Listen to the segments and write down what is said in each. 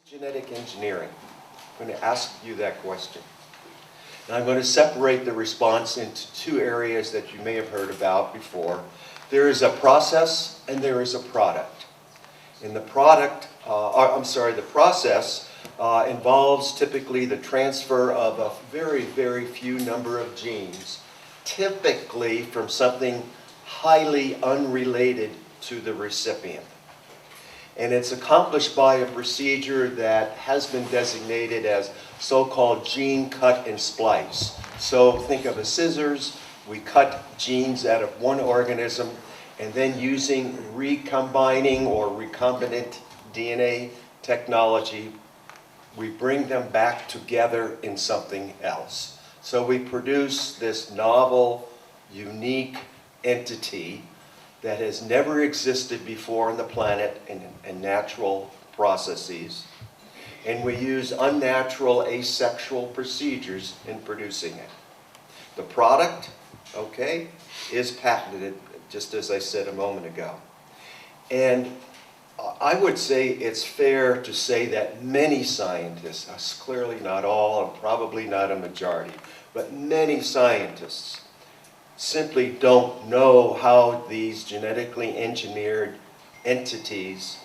Genetic engineering? I'm going to ask you that question. And I'm going to separate the response into two areas that you may have heard about before. There is a process and there is a product. And the process involves typically the transfer of a very, very few number of genes, typically from something highly unrelated to the recipient. And it's accomplished by a procedure that has been designated as so-called gene cut and splice. So think of a scissors, we cut genes out of one organism, and then using recombining or recombinant DNA technology, we bring them back together in something else. So we produce this novel, unique entity that has never existed before on the planet in natural processes. And we use unnatural, asexual procedures in producing it. The product, okay, is patented, just as I said a moment ago. And I would say it's fair to say that many scientists, clearly not all and probably not a majority, but many scientists simply don't know how these genetically engineered entities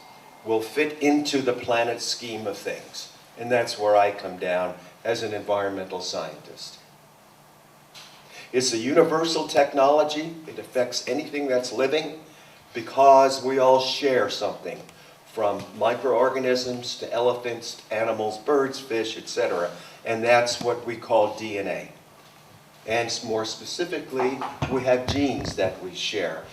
will fit into the planet's scheme of things. And that's where I come down as an environmental scientist. It's a universal technology. It affects anything that's living because we all share something, from microorganisms to elephants, to animals, birds, fish, etc. And that's what we call DNA. And more specifically, we have genes that we share.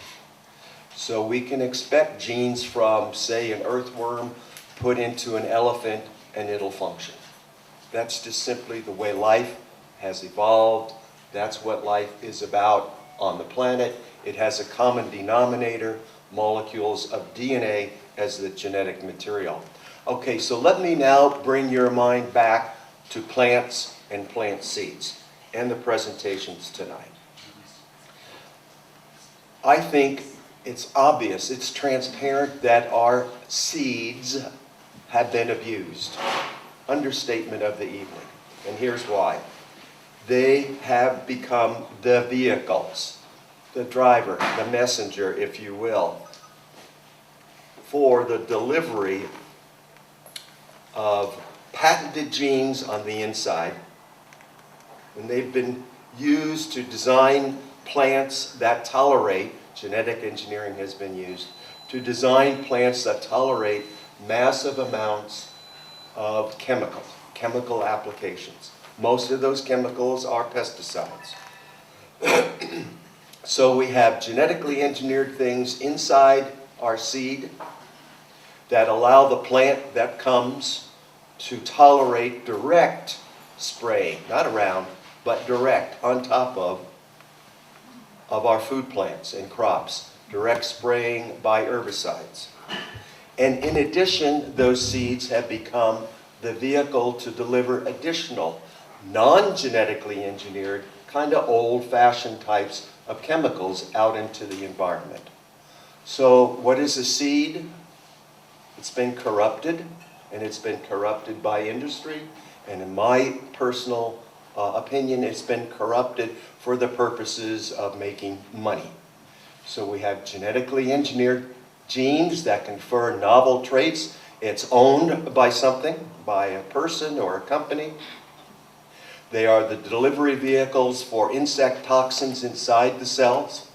So we can expect genes from, say, an earthworm put into an elephant and it'll function. That's just simply the way life has evolved. That's what life is about on the planet. It has a common denominator, molecules of DNA as the genetic material. Okay, so let me now bring your mind back to plants and plant seeds and the presentations tonight. I think it's obvious, it's transparent that our seeds have been abused. Understatement of the evening. And here's why. They have become the vehicles, the driver, the messenger, if you will, for the delivery of patented genes on the inside. And they've been used to design plants that tolerate, genetic engineering has been used, to design plants that tolerate massive amounts of chemical applications. Most of those chemicals are pesticides. So we have genetically engineered things inside our seed that allow the plant that comes to tolerate direct spraying, not around, but direct on top of our food plants and crops, direct spraying by herbicides. And in addition, those seeds have become the vehicle to deliver additional non-genetically engineered, kind of old-fashioned types of chemicals out into the environment. So what is a seed? It's been corrupted, and it's been corrupted by industry, and in my personal opinion, it's been corrupted for the purposes of making money. So we have genetically engineered genes that confer novel traits. It's owned by something, by a person or a company. They are the delivery vehicles for insect toxins inside the cells.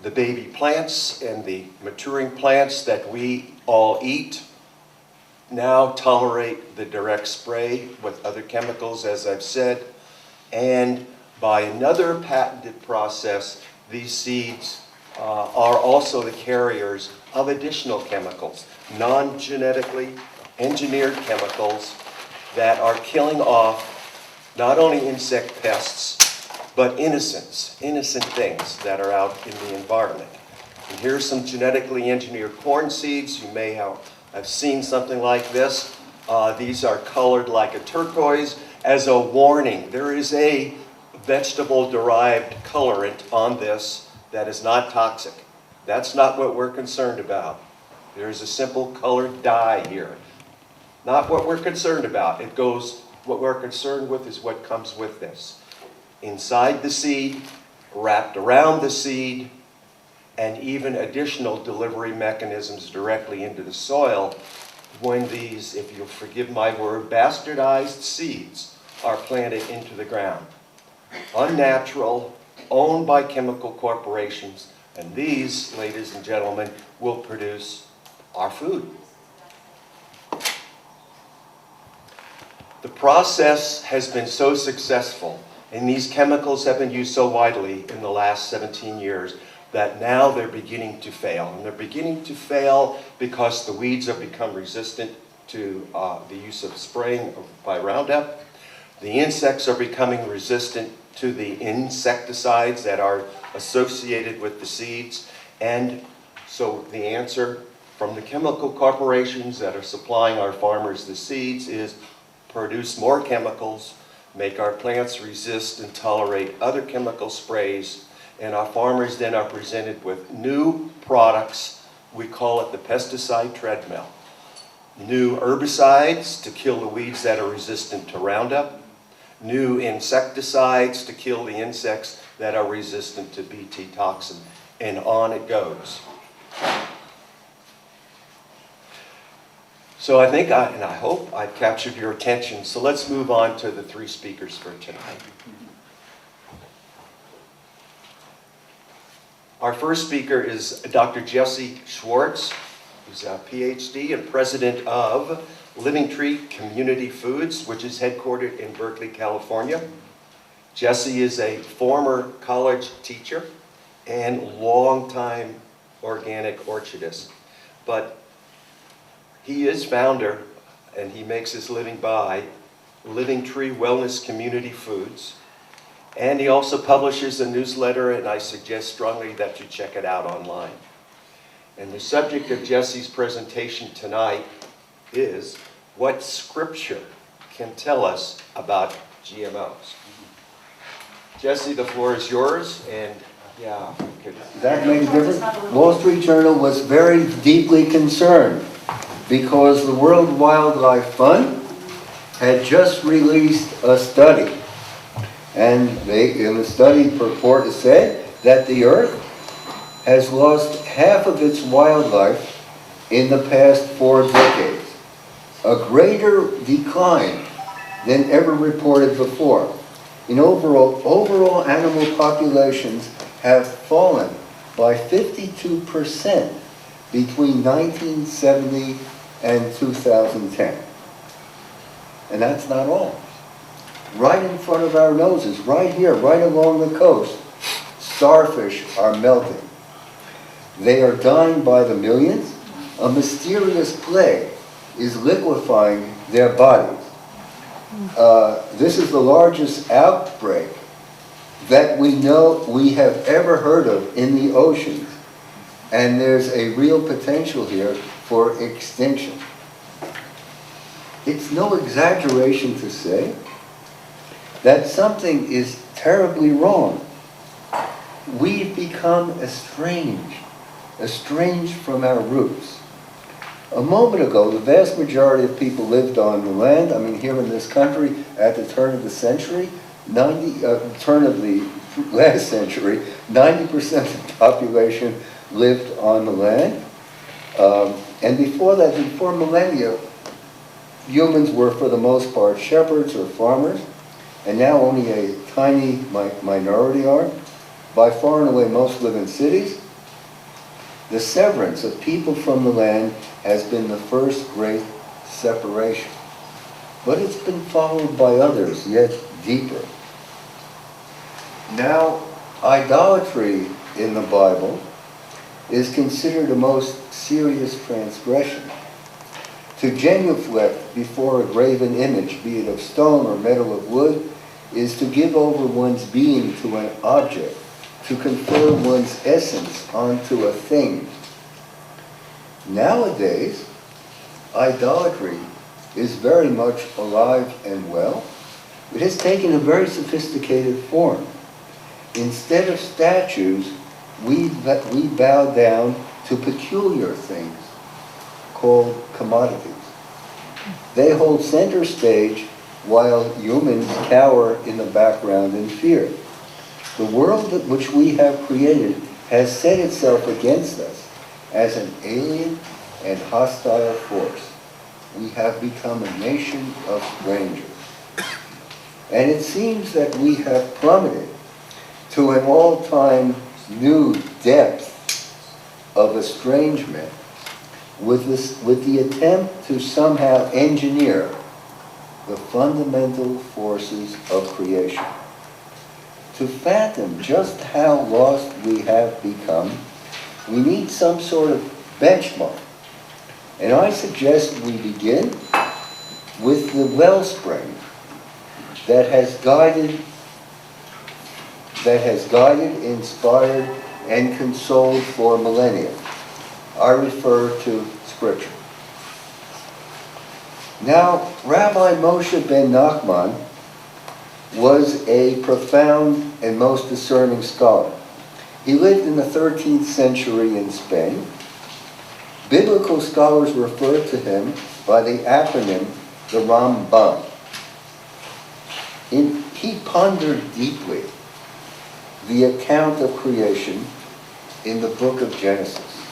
The baby plants and the maturing plants that we all eat now tolerate the direct spray with other chemicals, as I've said, and by another patented process, these seeds are also the carriers of additional chemicals, non-genetically engineered chemicals that are killing off not only insect pests, but innocent things that are out in the environment. And here's some genetically engineered corn seeds. You may have seen something like this. These are colored like a turquoise as a warning. There is a vegetable-derived colorant on this that is not toxic. That's not what we're concerned about. There's a simple colored dye here. Not what we're concerned about. What we're concerned with is what comes with this. Inside the seed, wrapped around the seed, and even additional delivery mechanisms directly into the soil when these, if you'll forgive my word, bastardized seeds are planted into the ground. Unnatural, owned by chemical corporations, and these, ladies and gentlemen, will produce our food. The process has been so successful, and these chemicals have been used so widely in the last 17 years, that now they're beginning to fail. And they're beginning to fail because the weeds have become resistant to the use of spraying by Roundup. The insects are becoming resistant to the insecticides that are associated with the seeds. And so the answer from the chemical corporations that are supplying our farmers the seeds is produce more chemicals, make our plants resist and tolerate other chemical sprays, and our farmers then are presented with new products. We call it the pesticide treadmill. New herbicides to kill the weeds that are resistant to Roundup, new insecticides to kill the insects that are resistant to Bt toxin, and on it goes. So I think, and I hope I've captured your attention, so let's move on to the three speakers for tonight. Our first speaker is Dr. Jesse Schwartz, who's a PhD and president of Living Tree Community Foods, which is headquartered in Berkeley, California. Jesse is a former college teacher and longtime organic orchardist, but he is founder, and he makes his living by Living Tree Wellness Community Foods. And he also publishes a newsletter, and I suggest strongly that you check it out online. And the subject of Jesse's presentation tonight is what Scripture can tell us about GMOs. Jesse, the floor is yours, and yeah. Does that make a difference? Wall Street Journal was very deeply concerned because the World Wildlife Fund had just released a study. And in the study purport said that the Earth has lost half of its wildlife in the past 4 decades. A greater decline than ever reported before. In overall animal populations have fallen by 52% between 1970 and 2010. And that's not all. Right in front of our noses, right here, right along the coast, starfish are melting. They are dying by the millions. A mysterious plague is liquefying their bodies. This is the largest outbreak that we have ever heard of in the oceans. And there's a real potential here for extinction. It's no exaggeration to say that something is terribly wrong. We've become estranged from our roots. A moment ago, the vast majority of people lived on the land. I mean, here in this country, at the turn of the century, turn of the last century, 90% of the population lived on the land. And before that, before millennia, humans were, for the most part, shepherds or farmers. And now only a tiny minority are. By far and away, most live in cities. The severance of people from the land has been the first great separation. But it's been followed by others, yet deeper. Now, idolatry in the Bible is considered a most serious transgression. To genuflect before a graven image, be it of stone or metal of wood, is to give over one's being to an object, to confer one's essence onto a thing. Nowadays, idolatry is very much alive and well. It has taken a very sophisticated form. Instead of statues, we bow down to peculiar things called commodities. They hold center stage while humans cower in the background in fear. The world which we have created has set itself against us as an alien and hostile force. We have become a nation of strangers. And it seems that we have plummeted to an all-time new depth of estrangement with the attempt to somehow engineer the fundamental forces of creation. To fathom just how lost we have become, we need some sort of benchmark. And I suggest we begin with the wellspring that has guided, inspired, and consoled for millennia. I refer to Scripture. Now, Rabbi Moshe ben Nachman was a profound and most discerning scholar. He lived in the 13th century in Spain. Biblical scholars refer to him by the acronym the Ramban. He pondered deeply the account of creation in the book of Genesis.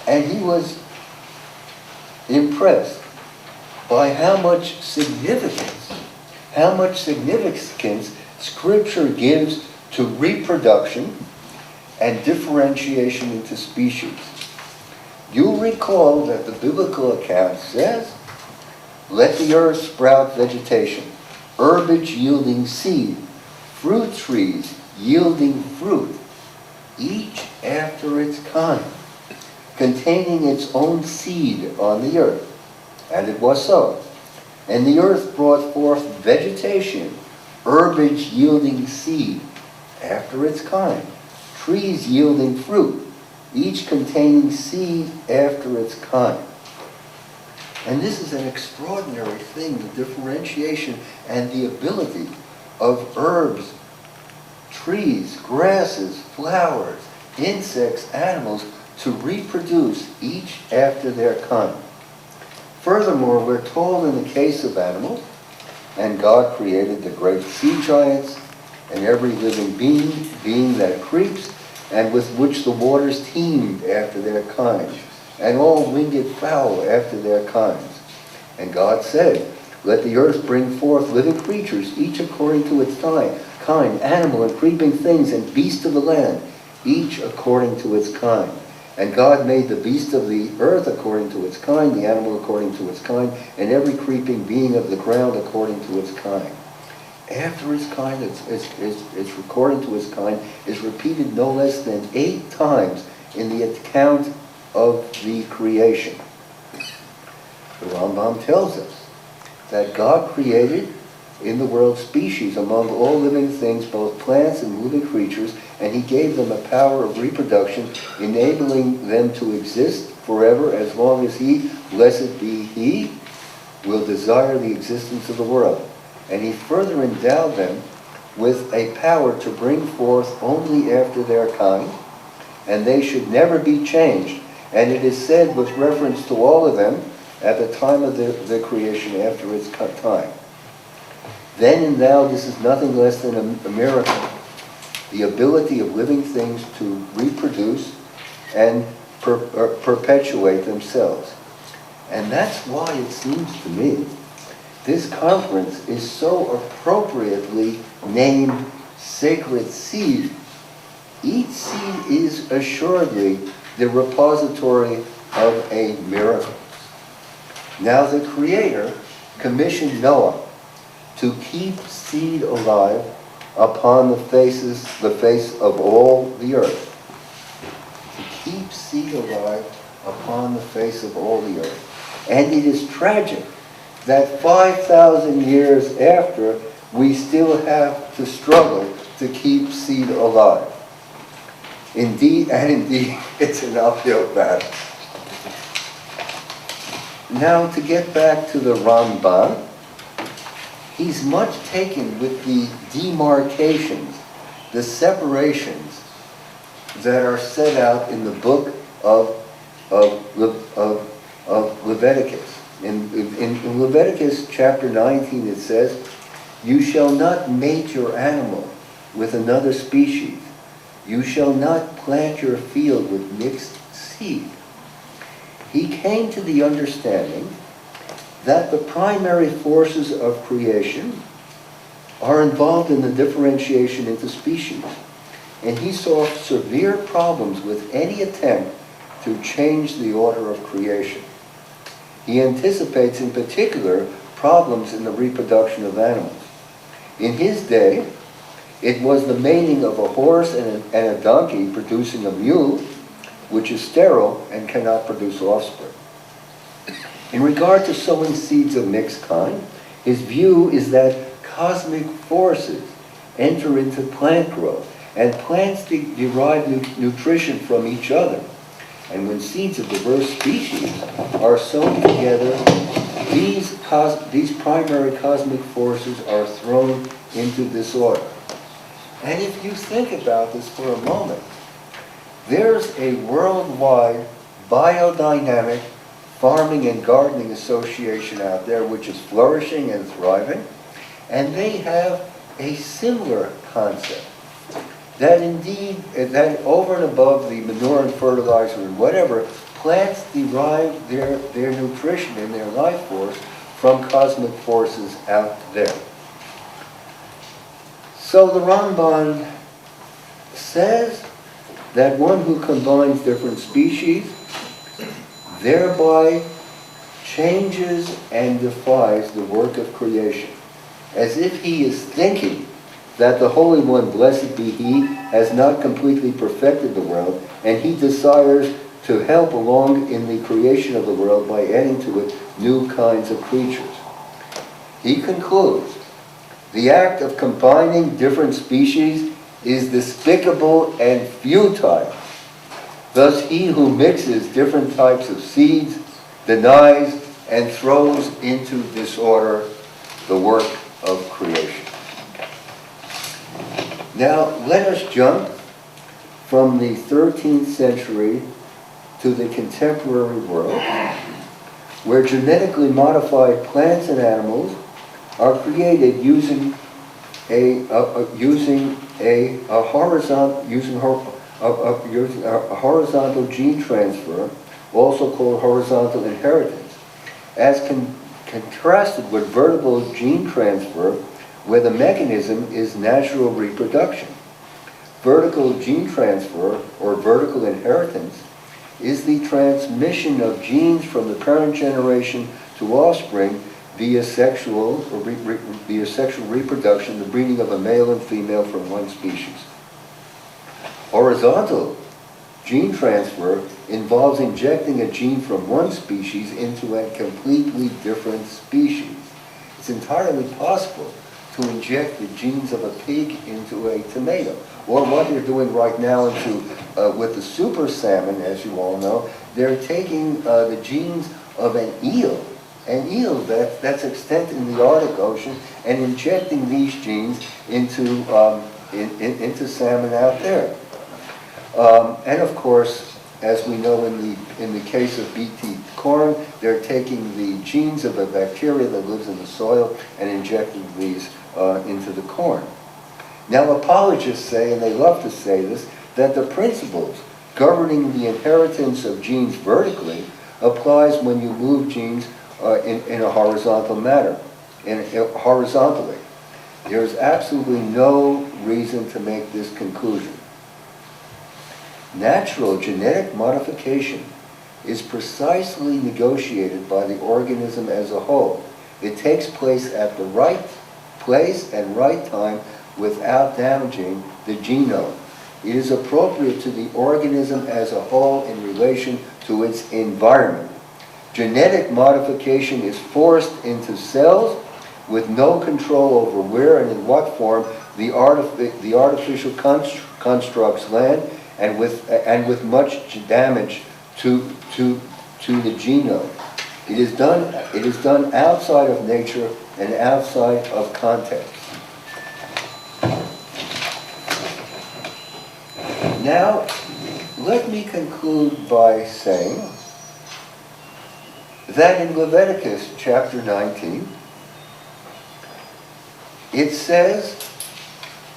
And he was impressed by how much significance Scripture gives to reproduction and differentiation into species. You'll recall that the biblical account says, "Let the earth sprout vegetation, herbage yielding seed, fruit trees yielding fruit, each after its kind, containing its own seed on the earth." And it was so. And the earth brought forth vegetation, herbage yielding seed after its kind, trees yielding fruit, each containing seed after its kind. And this is an extraordinary thing, the differentiation and the ability of herbs, trees, grasses, flowers, insects, animals to reproduce each after their kind. Furthermore, we're told in the case of animals, and God created the great sea giants and every living being that creeps, and with which the waters teemed after their kind, and all winged fowl after their kinds. And God said, "Let the earth bring forth living creatures, each according to its kind, animal and creeping things, and beast of the land, each according to its kind." And God made the beast of the earth according to its kind, the animal according to its kind, and every creeping being of the ground according to its kind. After its kind, it's according to its kind, is repeated no less than 8 times in the account of the creation. The Rambam tells us that God created in the world species among all living things, both plants and living creatures, and he gave them a power of reproduction, enabling them to exist forever as long as he, blessed be he, will desire the existence of the world. And he further endowed them with a power to bring forth only after their kind, and they should never be changed. And it is said with reference to all of them at the time of the creation after its time. Then and now this is nothing less than a miracle. The ability of living things to reproduce and perpetuate themselves. And that's why it seems to me this conference is so appropriately named Sacred Seed. Each seed is assuredly the repository of a miracle. Now the Creator commissioned Noah to keep seed alive upon the face of all the earth. To keep seed alive upon the face of all the earth. And it is tragic that 5,000 years after, we still have to struggle to keep seed alive. Indeed, it's an uphill battle. Now, to get back to the Ramban, he's much taken with the demarcations, the separations that are set out in the book of Leviticus. In Leviticus chapter 19 it says, "You shall not mate your animal with another species. You shall not plant your field with mixed seed." He came to the understanding that the primary forces of creation are involved in the differentiation into species. And he saw severe problems with any attempt to change the order of creation. He anticipates in particular problems in the reproduction of animals. In his day, it was the mating of a horse and a donkey producing a mule, which is sterile and cannot produce offspring. In regard to sowing seeds of mixed kind, his view is that cosmic forces enter into plant growth, and plants derive nutrition from each other. And when seeds of diverse species are sown together, these primary cosmic forces are thrown into disorder. And if you think about this for a moment, there's a worldwide biodynamic farming and gardening association out there which is flourishing and thriving, and they have a similar concept. That indeed, that over and above the manure and fertilizer and whatever, plants derive their nutrition and their life force from cosmic forces out there. So the Ramban says that one who combines different species thereby changes and defies the work of creation, as if he is thinking that the Holy One, blessed be He, has not completely perfected the world, and He desires to help along in the creation of the world by adding to it new kinds of creatures. He concludes, the act of combining different species is despicable and futile. Thus he who mixes different types of seeds denies and throws into disorder the work of creation. Now, let us jump from the 13th century to the contemporary world, where genetically modified plants and animals are created using a horizontal gene transfer, also called horizontal inheritance, as contrasted with vertical gene transfer, where the mechanism is natural reproduction. Vertical gene transfer, or vertical inheritance, is the transmission of genes from the parent generation to offspring via sexual reproduction, the breeding of a male and female from one species. Horizontal gene transfer involves injecting a gene from one species into a completely different species. It's entirely possible to inject the genes of a pig into a tomato. Or what they're doing right now with the super salmon, as you all know, they're taking the genes of an eel that's extant in the Arctic Ocean, and injecting these genes into salmon out there. And of course, as we know in the case of BT corn, they're taking the genes of a bacteria that lives in the soil and injecting these into the corn. Now apologists say, and they love to say this, that the principles governing the inheritance of genes vertically applies when you move genes in a horizontal manner, horizontally. There's absolutely no reason to make this conclusion. Natural genetic modification is precisely negotiated by the organism as a whole. It takes place at the right place and right time without damaging the genome. It is appropriate to the organism as a whole in relation to its environment. Genetic modification is forced into cells with no control over where and in what form the artificial constructs land, and with much damage to the genome. It is done outside of nature and outside of context. Now, let me conclude by saying that in Leviticus chapter 19, it says,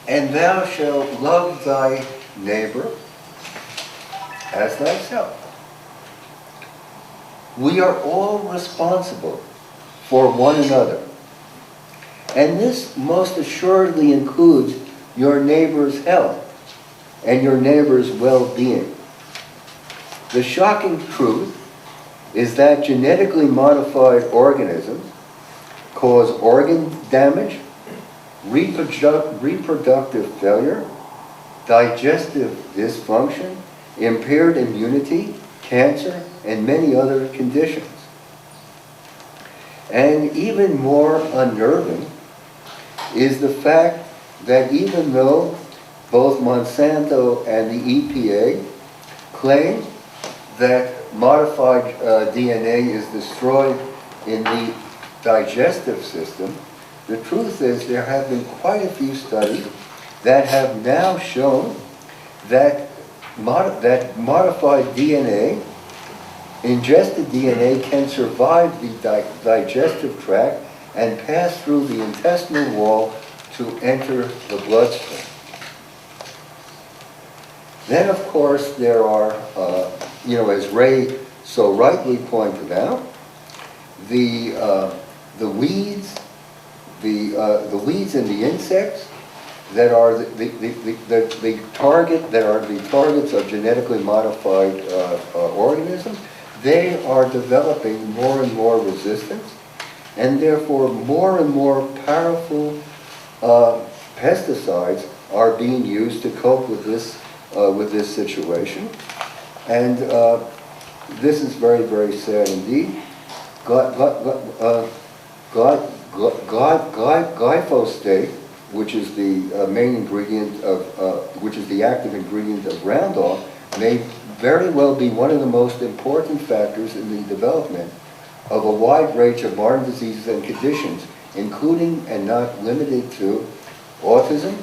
"And thou shalt love thy neighbor as thyself." We are all responsible for one another. And this most assuredly includes your neighbor's health and your neighbor's well-being. The shocking truth is that genetically modified organisms cause organ damage, reproductive failure, digestive dysfunction, impaired immunity, cancer, and many other conditions. And even more unnerving is the fact that even though both Monsanto and the EPA claim that modified DNA is destroyed in the digestive system, the truth is there have been quite a few studies that have now shown that modified DNA, ingested DNA, can survive the digestive tract and pass through the intestinal wall to enter the bloodstream. Then, of course, there are, as Ray so rightly pointed out, the weeds, the weeds and the insects that are the targets of genetically modified organisms. They are developing more and more resistance, and therefore more and more powerful pesticides are being used to cope with this situation. And this is very, very sad indeed. Glyphosate, which is the main ingredient which is the active ingredient of Roundup, may very well be one of the most important factors in the development of a wide range of modern diseases and conditions, including and not limited to autism,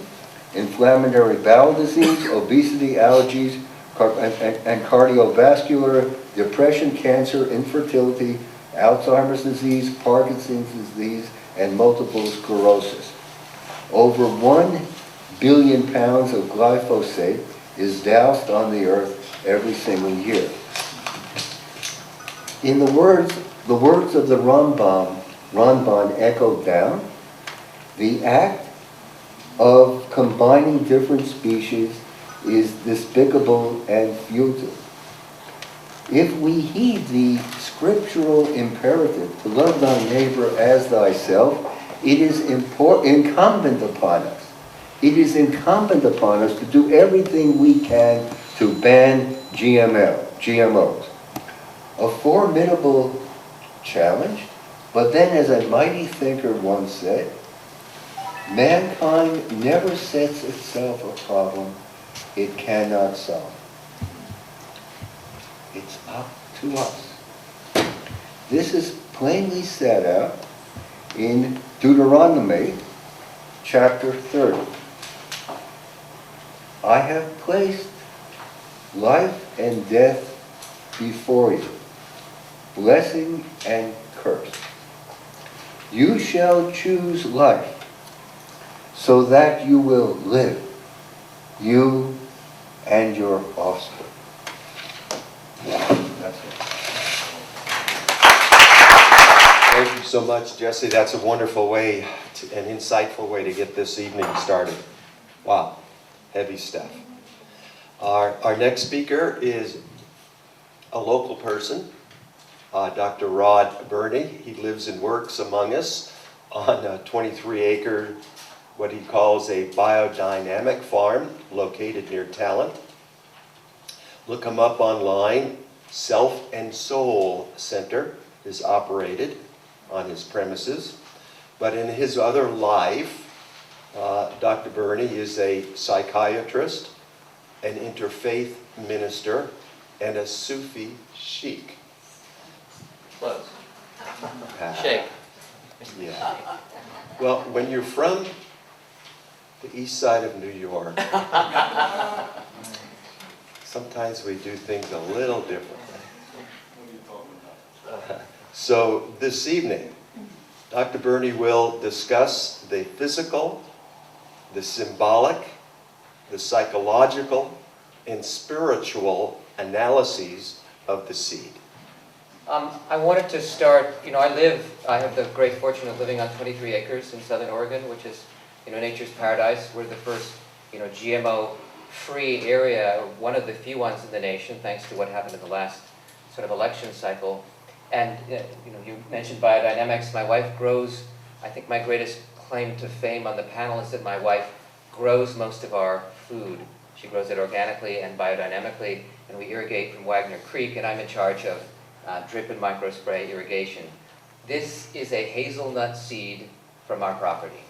inflammatory bowel disease, obesity, allergies, and cardiovascular, depression, cancer, infertility, Alzheimer's disease, Parkinson's disease, and multiple sclerosis. Over 1 billion pounds of glyphosate is doused on the earth every single year. In the words of the Ramban echoed down, the act of combining different species is despicable and futile. If we heed the scriptural imperative to love thy neighbor as thyself, it is incumbent upon us. It is incumbent upon us to do everything we can to ban GMOs. A formidable challenge, but then as a mighty thinker once said, mankind never sets itself a problem it cannot solve. It's up to us. This is plainly set out in Deuteronomy chapter 30. I have placed life and death before you, blessing and curse. You shall choose life, so that you will live, you and your offspring. That's it. Thank you so much, Jesse. That's a wonderful way, an insightful way to get this evening started. Wow, heavy stuff. Our next speaker is a local person, Dr. Rod Birney. He lives and works among us on a 23-acre, what he calls a biodynamic farm located near Talent. Look him up online. Self and Soul Center is operated on his premises. But in his other life, Dr. Birney is a psychiatrist, an interfaith minister, and a Sufi sheikh. Close. Sheikh. Yeah. Well, when you're from the east side of New York, sometimes we do things a little differently. So this evening, Dr. Birney will discuss the physical, the symbolic, the psychological, and spiritual analyses of the seed. I wanted to start, I have the great fortune of living on 23 acres in Southern Oregon, which is, nature's paradise. We're the first, GMO-free area, or one of the few ones in the nation, thanks to what happened in the last sort of election cycle. And, you mentioned biodynamics. My wife grows, I think my greatest claim to fame on the panel is that my wife grows most of our food. She grows it organically and biodynamically, and we irrigate from Wagner Creek, and I'm in charge of drip and microspray irrigation. This is a hazelnut seed from our property.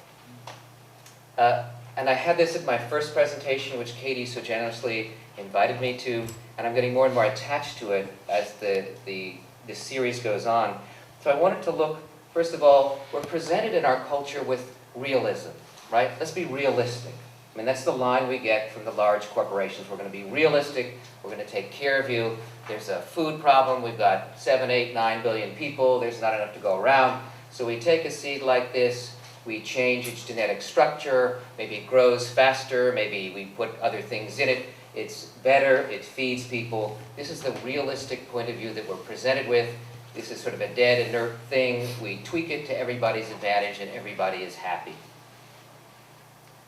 And I had this at my first presentation, which Katie so generously invited me to, and I'm getting more and more attached to it as the series goes on. So I wanted to look, first of all, we're presented in our culture with realism, right? Let's be realistic. I mean, that's the line we get from the large corporations. We're going to be realistic. We're going to take care of you. There's a food problem. We've got 7, 8, 9 billion people. There's not enough to go around. So we take a seed like this. We change its genetic structure. Maybe it grows faster. Maybe we put other things in it. It's better. It feeds people. This is the realistic point of view that we're presented with. This is sort of a dead, inert thing. We tweak it to everybody's advantage, and everybody is happy.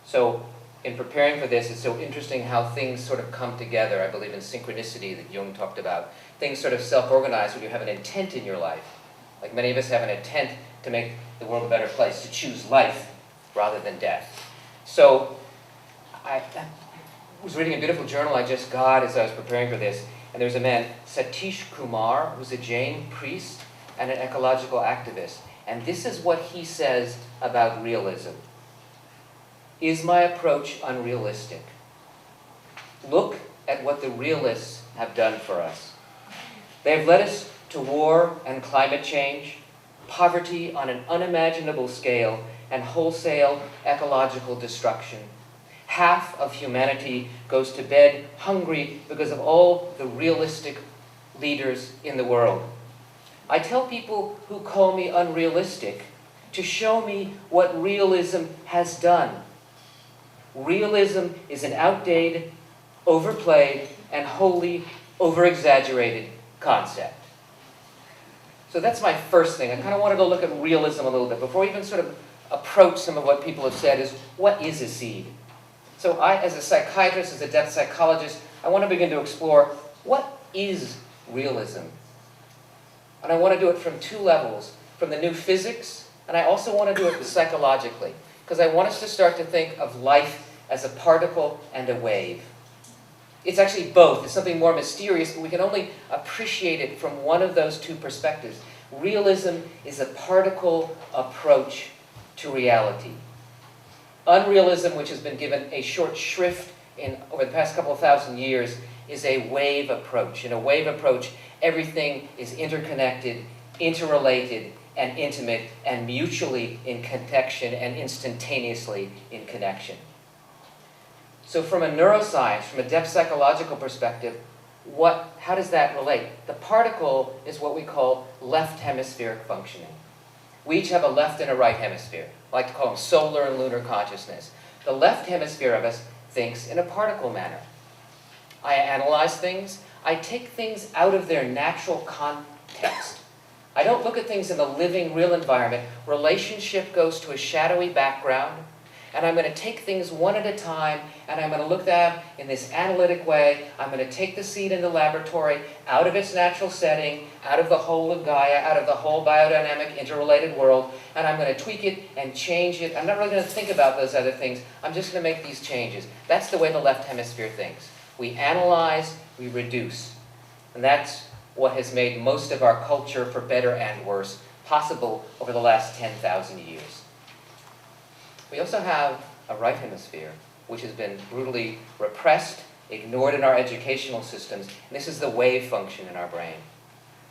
So in preparing for this, it's so interesting how things sort of come together. I believe in synchronicity that Jung talked about. Things sort of self-organize when you have an intent in your life. Like many of us have an intent to make the world a better place, to choose life rather than death. So I was reading a beautiful journal I just got as I was preparing for this, and there's a man, Satish Kumar, who's a Jain priest and an ecological activist. And this is what he says about realism. Is my approach unrealistic? Look at what the realists have done for us. They have led us to war and climate change, poverty on an unimaginable scale, and wholesale ecological destruction. Half of humanity goes to bed hungry because of all the realistic leaders in the world. I tell people who call me unrealistic to show me what realism has done. Realism is an outdated, overplayed, and wholly over-exaggerated concept. So that's my first thing. I kind of wanted to look at realism a little bit before we even sort of approach some of what people have said is, what is a seed? So I, as a psychiatrist, as a depth psychologist, I want to begin to explore what is realism? And I want to do it from two levels, from the new physics, and I also want to do it psychologically, because I want us to start to think of life as a particle and a wave. It's actually both. It's something more mysterious, but we can only appreciate it from one of those two perspectives. Realism is a particle approach to reality. Unrealism, which has been given a short shrift over the past couple of thousand years, is a wave approach. In a wave approach, everything is interconnected, interrelated, and intimate, and mutually in connection and instantaneously in connection. So from a neuroscience, from a depth psychological perspective, how does that relate? The particle is what we call left hemispheric functioning. We each have a left and a right hemisphere. I like to call them solar and lunar consciousness. The left hemisphere of us thinks in a particle manner. I analyze things. I take things out of their natural context. I don't look at things in the living, real environment. Relationship goes to a shadowy background. And I'm going to take things one at a time, and I'm going to look at them in this analytic way. I'm going to take the seed in the laboratory out of its natural setting, out of the whole of Gaia, out of the whole biodynamic, interrelated world, and I'm going to tweak it and change it. I'm not really going to think about those other things. I'm just going to make these changes. That's the way the left hemisphere thinks. We analyze, we reduce. And that's what has made most of our culture, for better and worse, possible over the last 10,000 years. We also have a right hemisphere, which has been brutally repressed, ignored in our educational systems. And this is the wave function in our brain.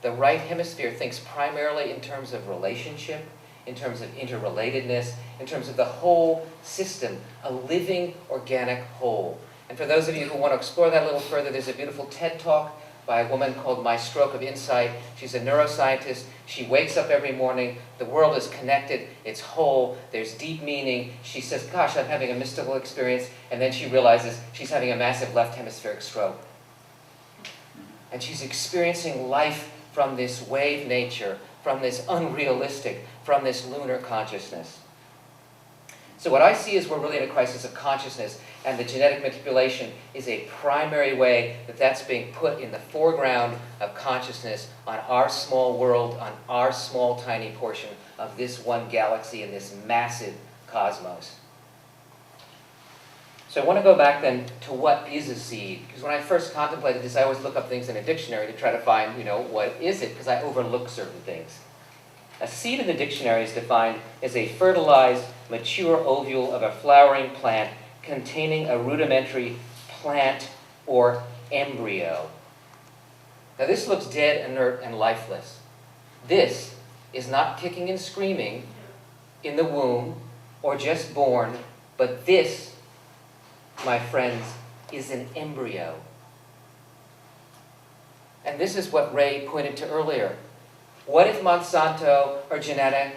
The right hemisphere thinks primarily in terms of relationship, in terms of interrelatedness, in terms of the whole system, a living, organic whole. And for those of you who want to explore that a little further, there's a beautiful TED Talk by a woman called My Stroke of Insight. She's a neuroscientist. She wakes up every morning. The world is connected. It's whole. There's deep meaning. She says, gosh, I'm having a mystical experience. And then she realizes she's having a massive left hemispheric stroke. And she's experiencing life from this wave nature, from this unrealistic, from this lunar consciousness. So what I see is we're really in a crisis of consciousness, and the genetic manipulation is a primary way that that's being put in the foreground of consciousness on our small world, on our small tiny portion of this one galaxy in this massive cosmos. So I want to go back then to what is a seed, because when I first contemplated this, I always look up things in a dictionary to try to find, what is it, because I overlook certain things. A seed in the dictionary is defined as a fertilized, mature ovule of a flowering plant containing a rudimentary plant or embryo. Now this looks dead, inert, and lifeless. This is not kicking and screaming in the womb or just born, but this, my friends, is an embryo. And this is what Ray pointed to earlier. What if Monsanto or Syngenta,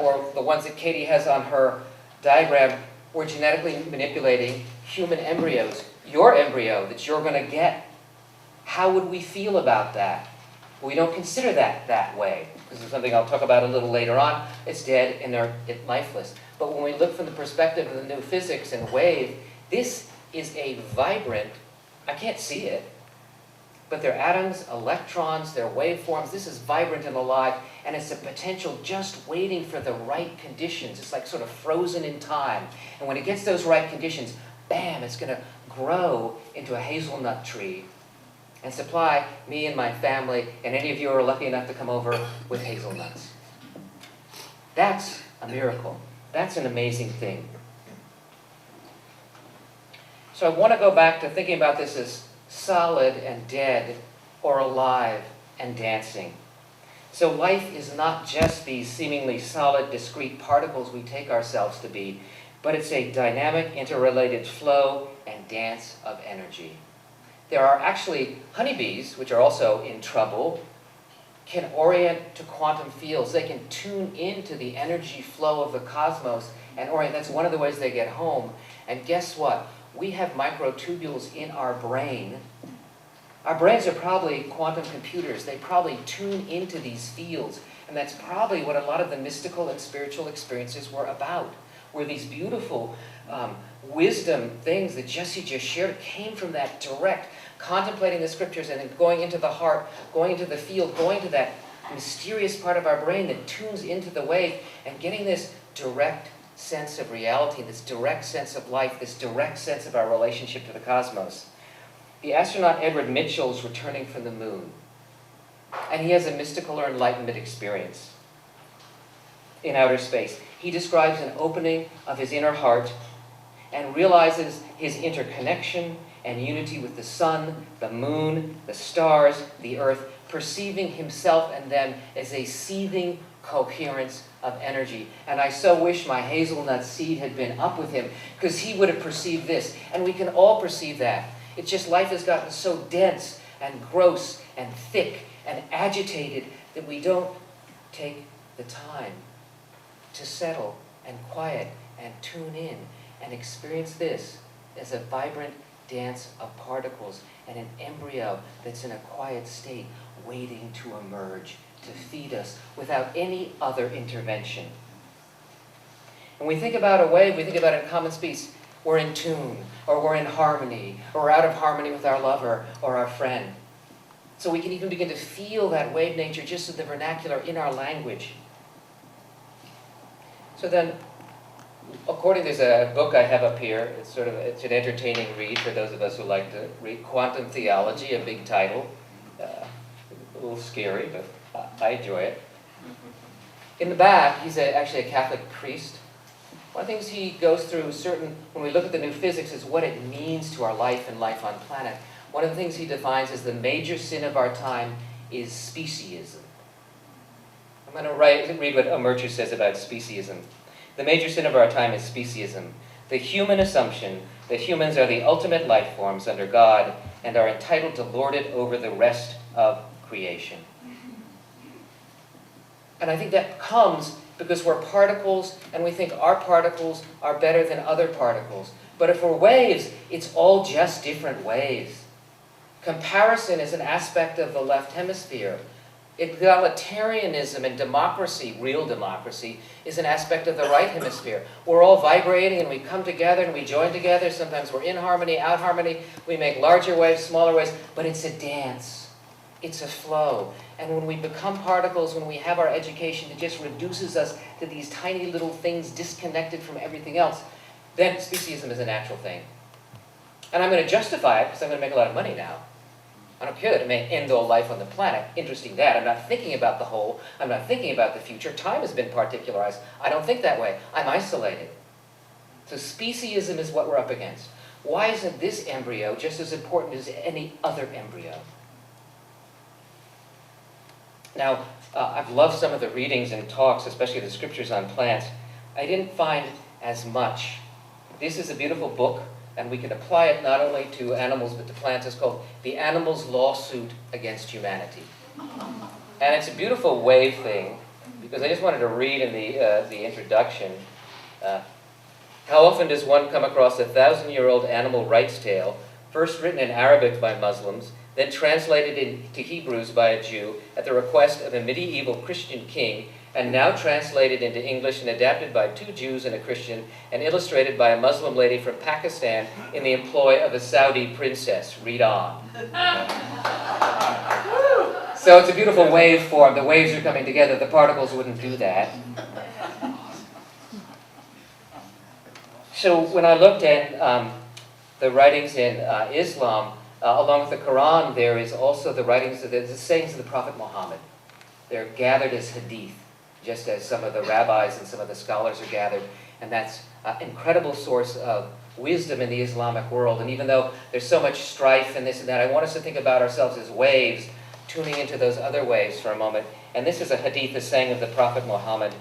or the ones that Katie has on her diagram, were genetically manipulating human embryos? Your embryo that you're going to get. How would we feel about that? We don't consider that way. This is something I'll talk about a little later on. It's dead, inert, it's lifeless. But when we look from the perspective of the new physics and wave, this is a vibrant, I can't see it, but they're atoms, electrons, they're waveforms. This is vibrant and alive, and it's a potential just waiting for the right conditions. It's like sort of frozen in time. And when it gets those right conditions, bam, it's going to grow into a hazelnut tree and supply me and my family, and any of you who are lucky enough to come over, with hazelnuts. That's a miracle. That's an amazing thing. So I want to go back to thinking about this as solid and dead, or alive and dancing. So life is not just these seemingly solid, discrete particles we take ourselves to be, but it's a dynamic, interrelated flow and dance of energy. There are actually honeybees, which are also in trouble, can orient to quantum fields. They can tune into the energy flow of the cosmos and orient. That's one of the ways they get home. And guess what? We have microtubules in our brain. Our brains are probably quantum computers. They probably tune into these fields. And that's probably what a lot of the mystical and spiritual experiences were about. Were these beautiful wisdom things that Jesse just shared came from that direct, contemplating the scriptures and then going into the heart, going into the field, going to that mysterious part of our brain that tunes into the wave and getting this direct sense of reality, this direct sense of life, this direct sense of our relationship to the cosmos. The astronaut Edward Mitchell's returning from the moon, and he has a mystical or enlightenment experience in outer space. He describes an opening of his inner heart and realizes his interconnection and unity with the sun, the moon, the stars, the earth, perceiving himself and them as a seething coherence of energy. And I so wish my hazelnut seed had been up with him, because he would have perceived this. And we can all perceive that. It's just life has gotten so dense and gross and thick and agitated that we don't take the time to settle and quiet and tune in and experience this as a vibrant dance of particles and an embryo that's in a quiet state waiting to emerge, to feed us without any other intervention. When we think about a wave, we think about it in common speech. We're in tune, or we're in harmony, or we're out of harmony with our lover or our friend. So we can even begin to feel that wave nature just in the vernacular in our language. So then, there's a book I have up here. It's an entertaining read for those of us who like to read. Quantum Theology, a big title. A little scary, but I enjoy it. In the back, he's actually a Catholic priest. One of the things he goes through when we look at the new physics, is what it means to our life and life on planet. One of the things he defines as the major sin of our time is speciesism. I'm going to read what Omertu says about speciesism. The major sin of our time is speciesism, the human assumption that humans are the ultimate life forms under God and are entitled to lord it over the rest of creation. And I think that comes because we're particles and we think our particles are better than other particles. But if we're waves, it's all just different waves. Comparison is an aspect of the left hemisphere. Egalitarianism and democracy, real democracy, is an aspect of the right hemisphere. We're all vibrating and we come together and we join together. Sometimes we're in harmony, out harmony. We make larger waves, smaller waves, but it's a dance. It's a flow. And when we become particles, when we have our education, it just reduces us to these tiny little things disconnected from everything else. Then speciesism is a natural thing. And I'm going to justify it because I'm going to make a lot of money now. I don't care that it may end all life on the planet. Interesting that. I'm not thinking about the whole. I'm not thinking about the future. Time has been particularized. I don't think that way. I'm isolated. So speciesism is what we're up against. Why isn't this embryo just as important as any other embryo? Now, I've loved some of the readings and talks, especially the scriptures on plants. I didn't find as much. This is a beautiful book, and we can apply it not only to animals but to plants. It's called The Animal's Lawsuit Against Humanity. And it's a beautiful wave thing, because I just wanted to read in the introduction. How often does one come across a 1,000-year-old animal rights tale, first written in Arabic by Muslims, then translated into Hebrews by a Jew at the request of a medieval Christian king, and now translated into English and adapted by 2 Jews and a Christian, and illustrated by a Muslim lady from Pakistan in the employ of a Saudi princess. Read on. So it's a beautiful waveform. The waves are coming together. The particles wouldn't do that. So when I looked at the writings in Islam, along with the Quran, there is also the writings of the sayings of the Prophet Muhammad. They're gathered as hadith, just as some of the rabbis and some of the scholars are gathered. And that's an incredible source of wisdom in the Islamic world. And even though there's so much strife and this and that, I want us to think about ourselves as waves, tuning into those other waves for a moment. And this is a hadith, a saying of the Prophet Muhammad.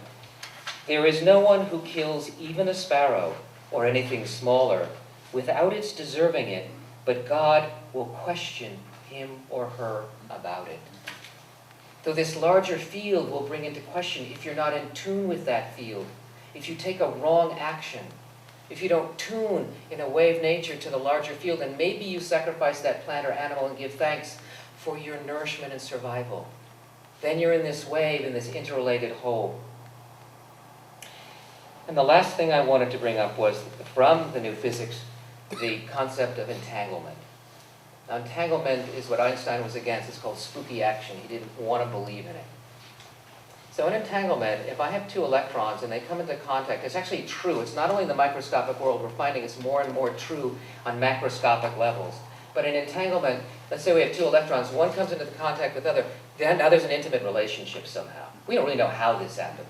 There is no one who kills even a sparrow or anything smaller without its deserving it, but God will question him or her about it. So this larger field will bring into question if you're not in tune with that field, if you take a wrong action, if you don't tune in a way of nature to the larger field, and maybe you sacrifice that plant or animal and give thanks for your nourishment and survival. Then you're in this wave, in this interrelated whole. And the last thing I wanted to bring up was, from the new physics, the concept of entanglement. Now, entanglement is what Einstein was against. It's called spooky action. He didn't want to believe in it. So in entanglement, if I have 2 electrons and they come into contact, it's actually true. It's not only in the microscopic world. We're finding it's more and more true on macroscopic levels. But in entanglement, let's say we have 2 electrons. One comes into contact with the other. Then now there's an intimate relationship somehow. We don't really know how this happens.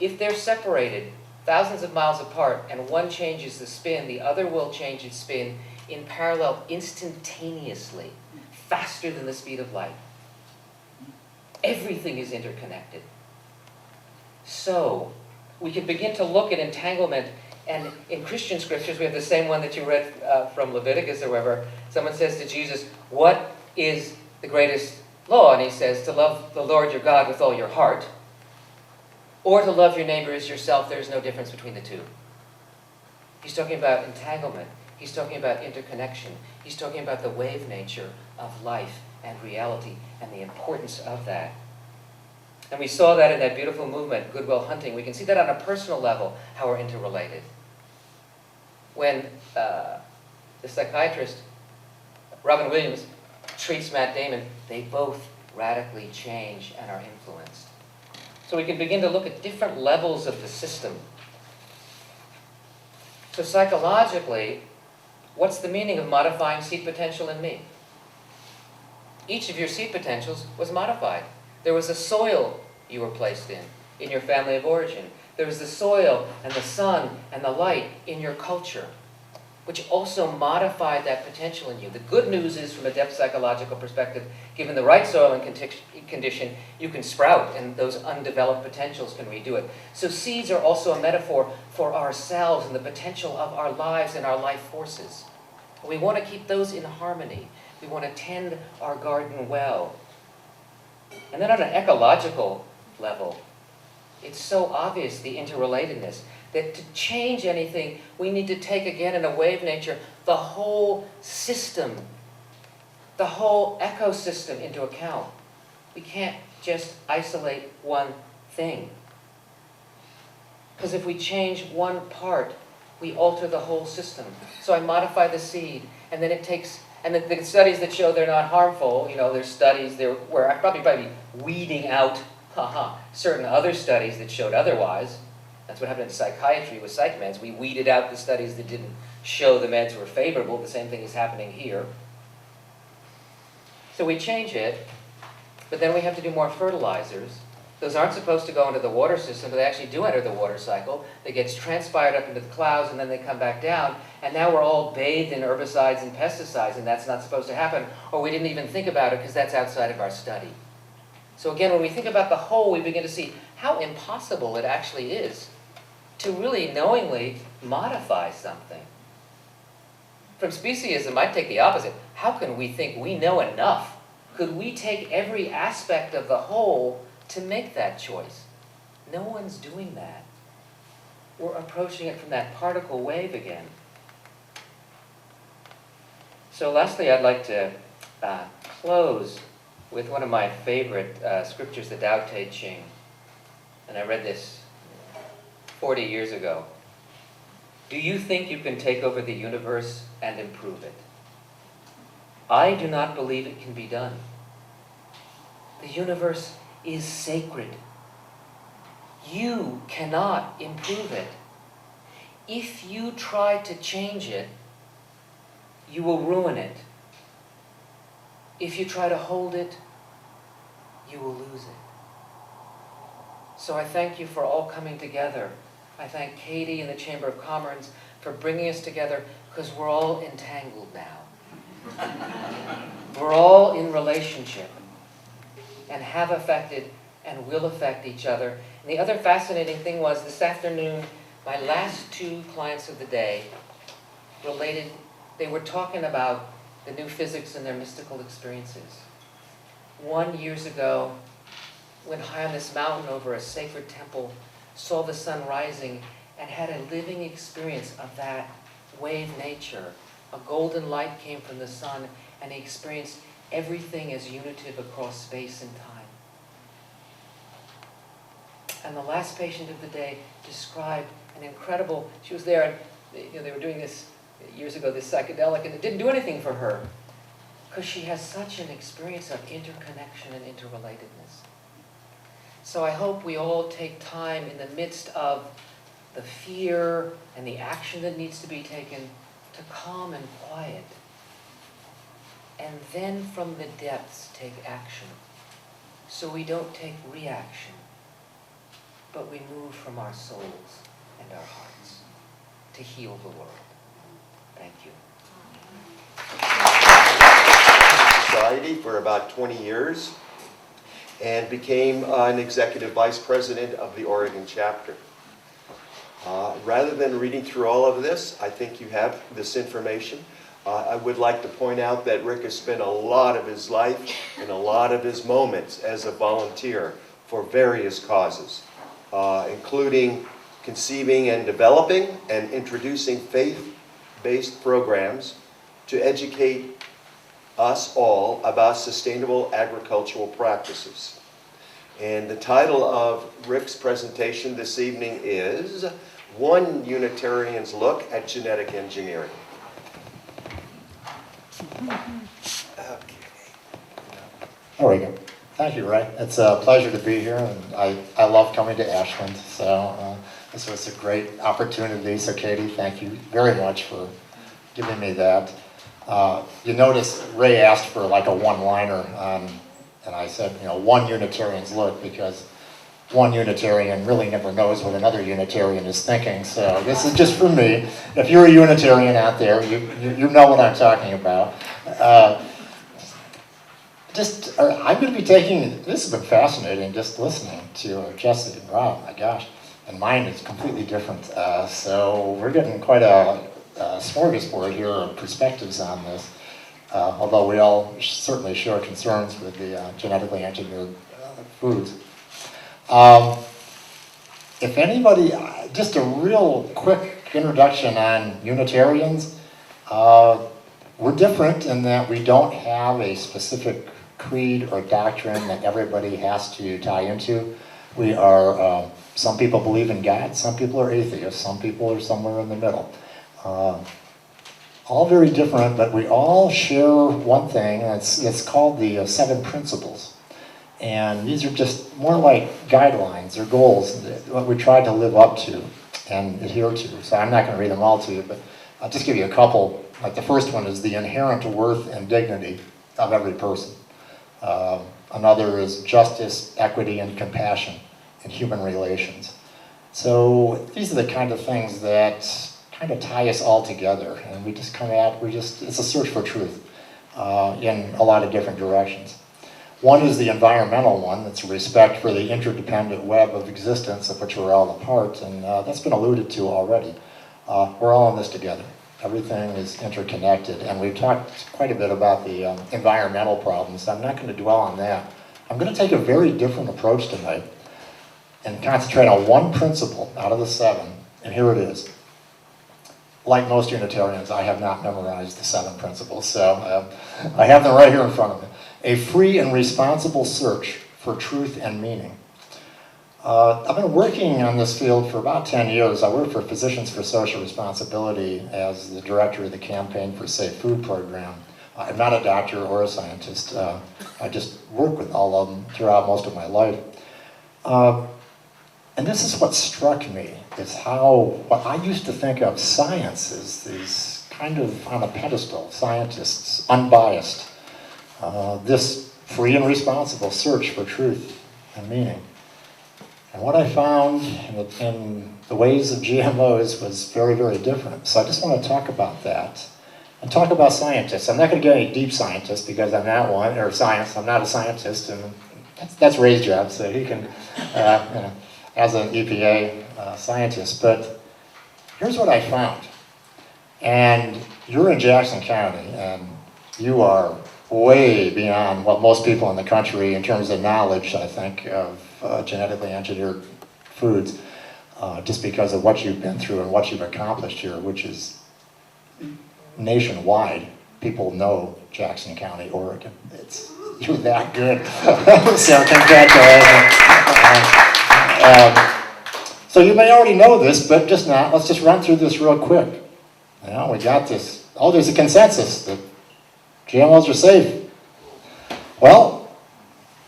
If they're separated thousands of miles apart and one changes the spin, the other will change its spin in parallel instantaneously, faster than the speed of light. Everything is interconnected. So we can begin to look at entanglement, and in Christian scriptures we have the same one that you read from Leviticus or wherever. Someone says to Jesus, what is the greatest law? And he says, to love the Lord your God with all your heart, or to love your neighbor as yourself. There's no difference between the two. He's talking about entanglement. He's talking about interconnection. He's talking about the wave nature of life and reality and the importance of that. And we saw that in that beautiful movement, Good Will Hunting. We can see that on a personal level, how we're interrelated. When the psychiatrist, Robin Williams, treats Matt Damon, they both radically change and are influenced. So we can begin to look at different levels of the system. So psychologically, what's the meaning of modifying seed potential in me? Each of your seed potentials was modified. There was a soil you were placed in your family of origin. There was the soil and the sun and the light in your culture, which also modified that potential in you. The good news is, from a depth psychological perspective, given the right soil and condition, you can sprout, and those undeveloped potentials can redo it. So seeds are also a metaphor for ourselves and the potential of our lives and our life forces. And we want to keep those in harmony. We want to tend our garden well. And then on an ecological level, it's so obvious, the interrelatedness, that to change anything, we need to take, again, in a way of nature, the whole system, the whole ecosystem into account. We can't just isolate one thing. Because if we change one part, we alter the whole system. So I modify the seed, and then it takes, and the studies that show they're not harmful, there's studies there where I probably weeding out certain other studies that showed otherwise. That's what happened in psychiatry with psych meds. We weeded out the studies that didn't show the meds were favorable. The same thing is happening here. So we change it, but then we have to do more fertilizers. Those aren't supposed to go into the water system, but they actually do enter the water cycle. They get transpired up into the clouds, and then they come back down. And now we're all bathed in herbicides and pesticides, and that's not supposed to happen. Or we didn't even think about it because that's outside of our study. So again, when we think about the whole, we begin to see how impossible it actually is to really knowingly modify something. From speciesism, I'd take the opposite. How can we think we know enough? Could we take every aspect of the whole to make that choice? No one's doing that. We're approaching it from that particle wave again. So lastly, I'd like to close with one of my favorite scriptures, the Tao Te Ching. And I read this 40 years ago. Do you think you can take over the universe and improve it? I do not believe it can be done. The universe is sacred. You cannot improve it. If you try to change it, you will ruin it. If you try to hold it, you will lose it. So I thank you for all coming together. I thank Katie and the Chamber of Commerce for bringing us together, because we're all entangled now. We're all in relationship and have affected and will affect each other. And the other fascinating thing was this afternoon, my last two clients of the day they were talking about the new physics and their mystical experiences. One, years ago, went high on this mountain over a sacred temple, saw the sun rising, and had a living experience of that wave nature. A golden light came from the sun, and he experienced everything as unitive across space and time. And the last patient of the day described an incredible, she was there, and they were doing this years ago, this psychedelic, and it didn't do anything for her, because she has such an experience of interconnection and interrelatedness. So I hope we all take time in the midst of the fear and the action that needs to be taken to calm and quiet. And then from the depths take action. So we don't take reaction, but we move from our souls and our hearts to heal the world. Thank you. Society for about 20 years and became an executive vice president of the Oregon chapter. Rather than reading through all of this, I think you have this information. I would like to point out that Rick has spent a lot of his life and a lot of his moments as a volunteer for various causes, including conceiving and developing and introducing faith-based programs to educate us all about sustainable agricultural practices. And the title of Rick's presentation this evening is One Unitarian's Look at Genetic Engineering. Okay. There we go. Thank you, Ray. It's a pleasure to be here, and I love coming to Ashland, so this was a great opportunity. So Katie, thank you very much for giving me that. You notice Ray asked for like a one-liner, and I said, one Unitarian's look, because one Unitarian really never knows what another Unitarian is thinking. So this is just for me. If you're a Unitarian out there, you know what I'm talking about. I'm going to be taking, this has been fascinating just listening to Jesse and Rob, my gosh. And mine is completely different. So we're getting quite a smorgasbord here of perspectives on this, although we all certainly share concerns with the genetically engineered foods. If anybody, just a real quick introduction on Unitarians. We're different in that we don't have a specific creed or doctrine that everybody has to tie into. We are, some people believe in God, some people are atheists, some people are somewhere in the middle. All very different, but we all share one thing, and it's called the 7 principles. And these are just more like guidelines or goals, what we try to live up to and adhere to. So I'm not going to read them all to you, but I'll just give you a couple. Like the first one is the inherent worth and dignity of every person. Another is justice, equity, and compassion in human relations. So these are the kind of things that kind of tie us all together, and we just come at, it's a search for truth in a lot of different directions. One is the environmental one, that's respect for the interdependent web of existence of which we're all a part, and that's been alluded to already. We're all in this together. Everything is interconnected, and we've talked quite a bit about the environmental problems. I'm not going to dwell on that. I'm going to take a very different approach tonight and concentrate on one principle out of the 7, and here it is. Like most Unitarians, I have not memorized the 7 principles, so I have them right here in front of me. A free and responsible search for truth and meaning. I've been working on this field for about 10 years. I work for Physicians for Social Responsibility as the director of the Campaign for Safe Food program. I'm not a doctor or a scientist. I just work with all of them throughout most of my life. And this is what struck me, is how, what I used to think of science as these kind of on a pedestal, scientists, unbiased. This free and responsible search for truth and meaning. And what I found in the ways of GMOs was very, very different. So I just want to talk about that and talk about scientists. I'm not going to get any deep scientists because I'm not one, or science, I'm not a scientist, and that's Ray's job, so he can, as an EPA scientist. But here's what I found. And you're in Jackson County, and you are way beyond what most people in the country, in terms of knowledge, I think, of genetically engineered foods, just because of what you've been through and what you've accomplished here, which is nationwide. People know Jackson County, Oregon. You're that good. So congratulations. So you may already know this, but just not. Let's just run through this real quick. We got this. Oh, there's a consensus that GMOs are safe. Well,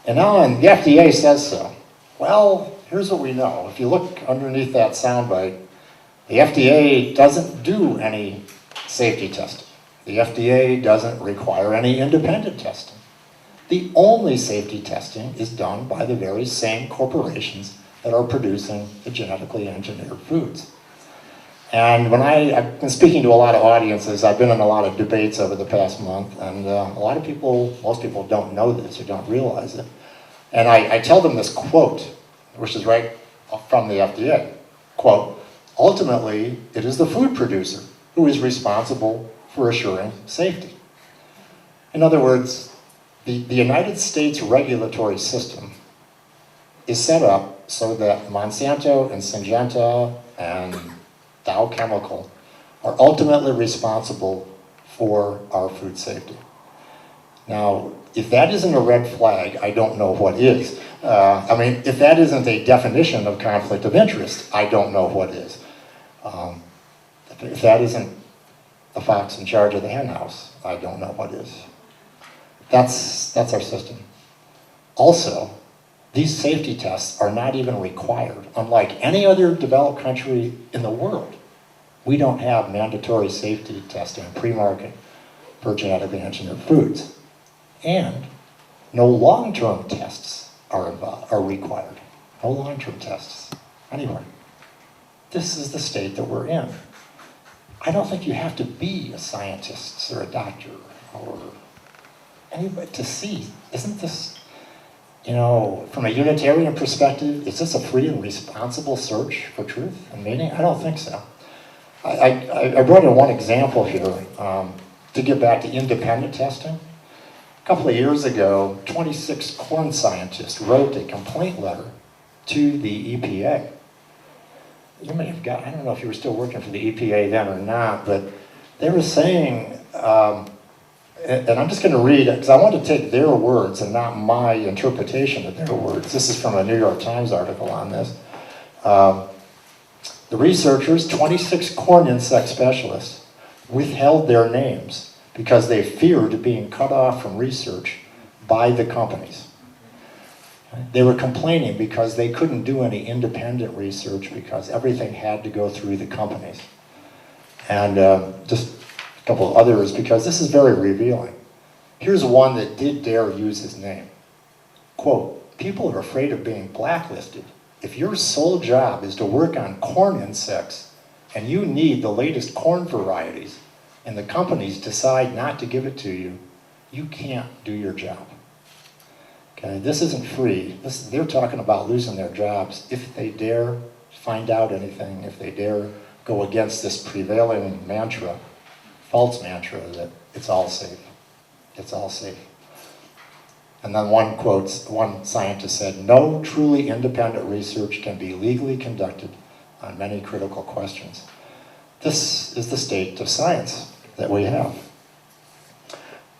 and the FDA says so. Well, here's what we know. If you look underneath that soundbite, the FDA doesn't do any safety testing. The FDA doesn't require any independent testing. The only safety testing is done by the very same corporations that are producing the genetically engineered foods. And when I've been speaking to a lot of audiences, I've been in a lot of debates over the past month, and a lot of people, most people don't know this or don't realize it. And I tell them this quote, which is right from the FDA. Quote, ultimately, it is the food producer who is responsible for assuring safety. In other words, the United States regulatory system is set up so that Monsanto and Syngenta and Dow Chemical are ultimately responsible for our food safety. Now, if that isn't a red flag, I don't know what is. If that isn't a definition of conflict of interest, I don't know what is. If that isn't the fox in charge of the hen house, I don't know what is. That's our system. Also, these safety tests are not even required. Unlike any other developed country in the world, we don't have mandatory safety testing pre-market for genetically engineered foods. And no long-term tests are required. No long-term tests anywhere. This is the state that we're in. I don't think you have to be a scientist or a doctor or anybody to see. Isn't this, from a Unitarian perspective, is this a free and responsible search for truth and meaning? I don't think so. I brought in one example here to get back to independent testing. A couple of years ago, 26 corn scientists wrote a complaint letter to the EPA. You may have got, I don't know if you were still working for the EPA then or not, but they were saying, and I'm just going to read it because I want to take their words and not my interpretation of their words. This is from a New York Times article on this. The researchers, 26 corn insect specialists, withheld their names because they feared being cut off from research by the companies. They were complaining because they couldn't do any independent research because everything had to go through the companies. And just a couple of others, because this is very revealing. Here's one that did dare use his name. Quote, people are afraid of being blacklisted. If your sole job is to work on corn insects and you need the latest corn varieties and the companies decide not to give it to you, you can't do your job. Okay, this isn't free. They're talking about losing their jobs if they dare find out anything, if they dare go against this prevailing mantra, false mantra, that it's all safe. It's all safe. And then one scientist said, no truly independent research can be legally conducted on many critical questions. This is the state of science that we have.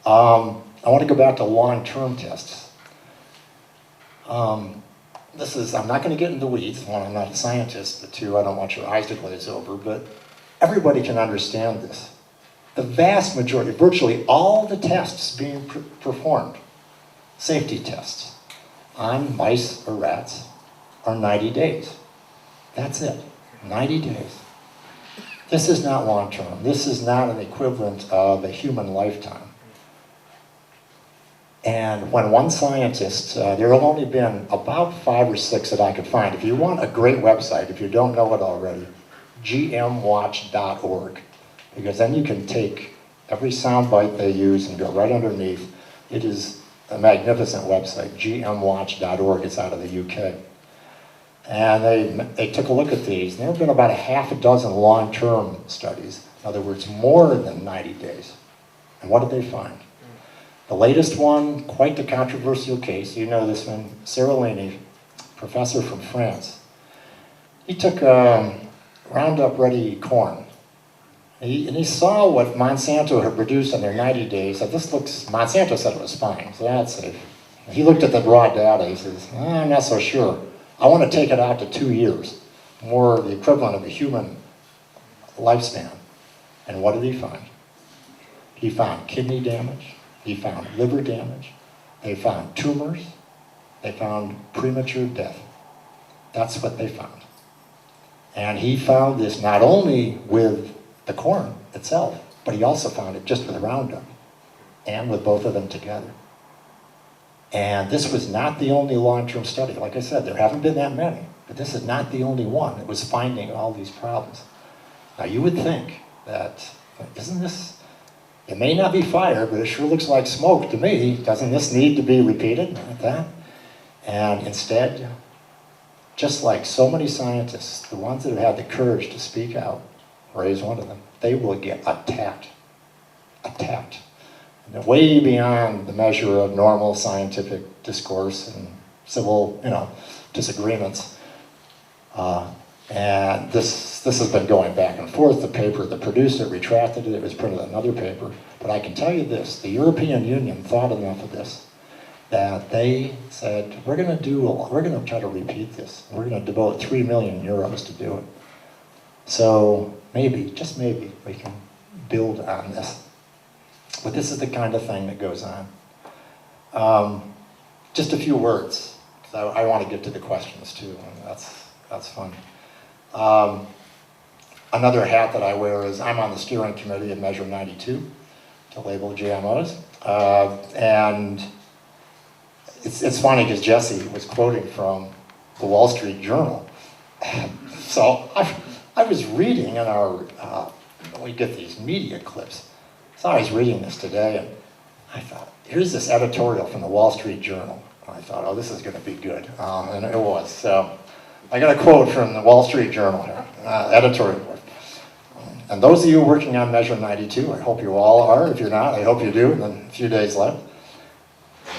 I want to go back to long-term tests. I'm not going to get into the weeds. One, I'm not a scientist, but two, I don't want your eyes to glaze over, but everybody can understand this. The vast majority, virtually all the tests being performed, safety tests on mice or rats, are 90 days. That's it, 90 days. This is not long-term. This is not an equivalent of a human lifetime. And when one scientist, there have only been about 5 or 6 that I could find. If you want a great website, if you don't know it already, gmwatch.org. Because then you can take every soundbite they use and go right underneath. It is a magnificent website, gmwatch.org. It's out of the UK. And they took a look at these. And there have been about a half a dozen long-term studies. In other words, more than 90 days. And what did they find? The latest one, quite the controversial case. You know this one, Seralini, professor from France. He took Roundup-ready corn. And he saw what Monsanto had produced in their 90 days. So Monsanto said it was fine, so that's safe. He looked at the raw data. He says, I'm not so sure. I want to take it out to 2 years, more the equivalent of a human lifespan. And what did he find? He found kidney damage. He found liver damage. They found tumors. They found premature death. That's what they found. And he found this not only with the corn itself, but he also found it just with Roundup and with both of them together. And this was not the only long-term study. Like I said, there haven't been that many, but this is not the only one that was finding all these problems. Now you would think that, isn't this, it may not be fire, but it sure looks like smoke to me. Doesn't this need to be repeated like that? And instead, just like so many scientists, the ones that have had the courage to speak out, Ray is one of them, they will get attacked. Attacked. And way beyond the measure of normal scientific discourse and civil, disagreements. And this has been going back and forth. The paper that produced it retracted it. It was printed in another paper. But I can tell you this, the European Union thought enough of this that they said, we're going to try to repeat this. We're going to devote 3 million euros to do it. So maybe, just maybe, we can build on this. But this is the kind of thing that goes on. Just a few words, because I want to get to the questions too, and that's fun. Another hat that I wear is I'm on the steering committee of Measure 92 to label GMOs. And it's funny because Jesse was quoting from the Wall Street Journal. So I was reading in our, we get these media clips. So I was reading this today and I thought, here's this editorial from the Wall Street Journal. And I thought, oh, this is going to be good. And it was. So I got a quote from the Wall Street Journal here, editorial. And those of you working on Measure 92, I hope you all are. If you're not, I hope you do in the few days left.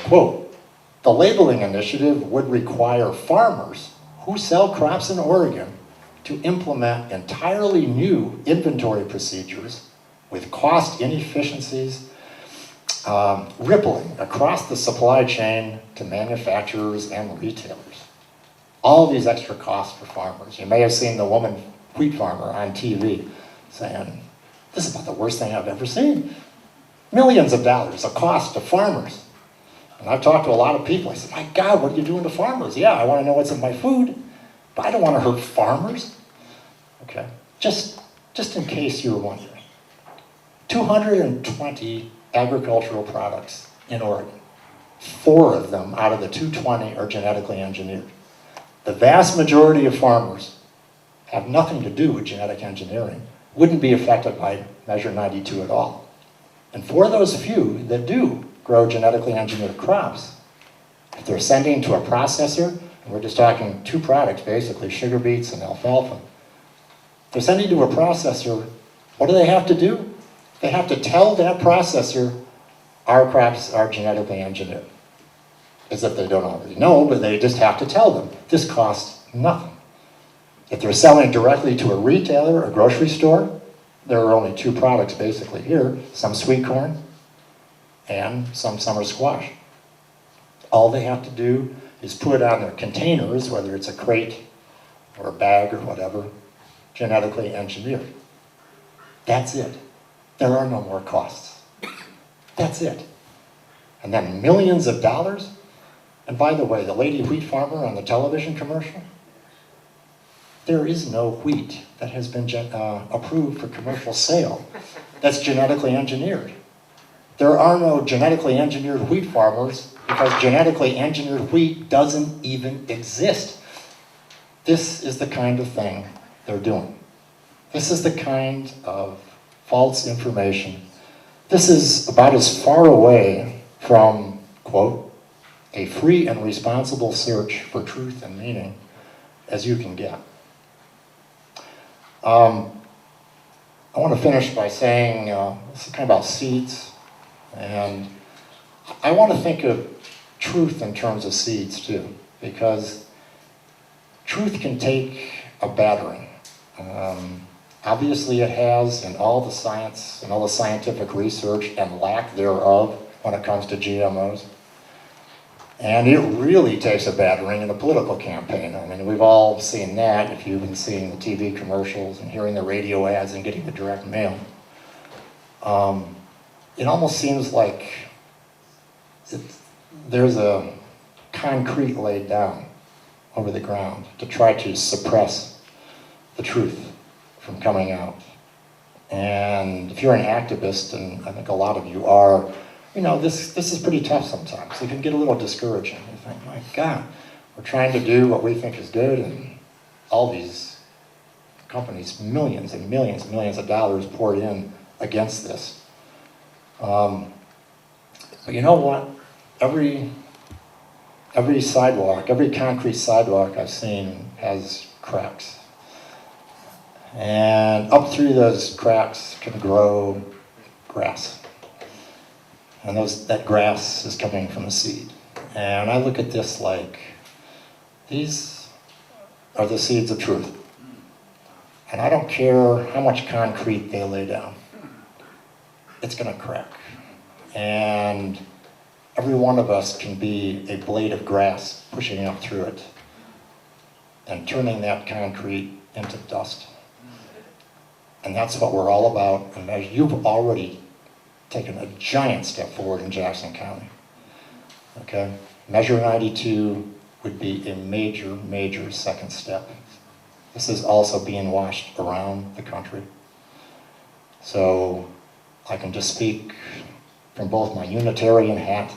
Quote, the labeling initiative would require farmers who sell crops in Oregon to implement entirely new inventory procedures with cost inefficiencies rippling across the supply chain to manufacturers and retailers. All these extra costs for farmers. You may have seen the woman wheat farmer on TV saying, this is about the worst thing I've ever seen. Millions of dollars of cost to farmers. And I've talked to a lot of people. I said, my God, what are you doing to farmers? Yeah, I want to know what's in my food, but I don't want to hurt farmers. Okay, just in case you were wondering. 220 agricultural products in Oregon. 4 of them out of the 220 are genetically engineered. The vast majority of farmers have nothing to do with genetic engineering, wouldn't be affected by Measure 92 at all. And for those few that do grow genetically engineered crops, if they're sending to a processor, and we're just talking 2 products basically, sugar beets and alfalfa, they're sending to a processor, what do they have to do? They have to tell that processor, our crops are genetically engineered. As if they don't already know, but they just have to tell them. This costs nothing. If they're selling directly to a retailer, a grocery store, there are only 2 products basically here, some sweet corn and some summer squash. All they have to do is put on their containers, whether it's a crate or a bag or whatever, genetically engineered. That's it. There are no more costs. That's it. And then millions of dollars. And by the way, the lady wheat farmer on the television commercial, there is no wheat that has been approved for commercial sale that's genetically engineered. There are no genetically engineered wheat farmers because genetically engineered wheat doesn't even exist. This is the kind of thing they're doing. This is the kind of false information. This is about as far away from, quote, a free and responsible search for truth and meaning as you can get. I want to finish by saying, this is kind of about seeds, and I want to think of truth in terms of seeds too, because truth can take a battering. Obviously it has in all the science and all the scientific research and lack thereof when it comes to GMOs. And it really takes a battering in a political campaign. I mean, we've all seen that if you've been seeing the TV commercials and hearing the radio ads and getting the direct mail. It almost seems like there's a concrete laid down over the ground to try to suppress the truth from coming out. And if you're an activist, and I think a lot of you are, you know, this is pretty tough sometimes. It can get a little discouraging. You think, my God, we're trying to do what we think is good, and all these companies, millions and millions and millions of dollars poured in against this. But you know what? Every sidewalk, every concrete sidewalk I've seen has cracks. And up through those cracks can grow grass. And that grass is coming from the seed. And I look at this like, these are the seeds of truth. And I don't care how much concrete they lay down. It's going to crack. And every one of us can be a blade of grass pushing up through it and turning that concrete into dust. And that's what we're all about. And as you've already taken a giant step forward in Jackson County. Okay? Measure 92 would be a major, major second step. This is also being watched around the country. So I can just speak from both my Unitarian hat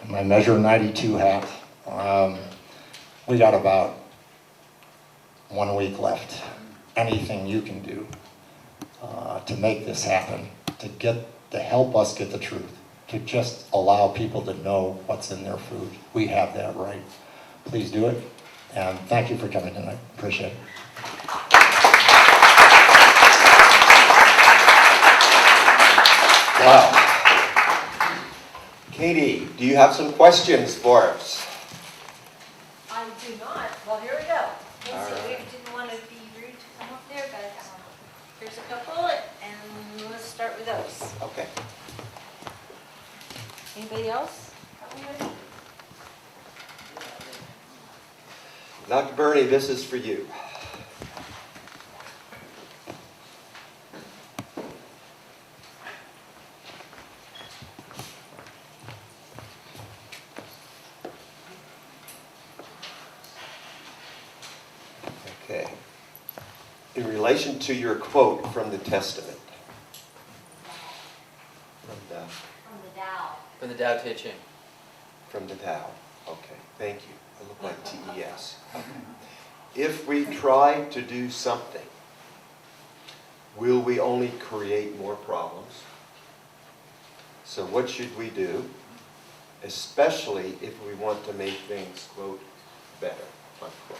and my Measure 92 hat. We got about 1 week left. Anything you can do to make this happen, to help us get the truth, to just allow people to know what's in their food. We have that right. Please do it. And thank you for coming tonight. Appreciate it. Wow. Katie, do you have some questions for us? I do not. Well, here we go. All Let's see, we right. didn't want to be rude to come up there, but here's a couple, and let's start with those. Okay. Anybody else? Dr. Birney, this is for you. Okay. In relation to your quote from the Testament. From the Dow. From the Tao Te Ching. From the Tao. Okay, thank you. It looked like TES. If we try to do something, will we only create more problems? So what should we do, especially if we want to make things, quote, better, unquote?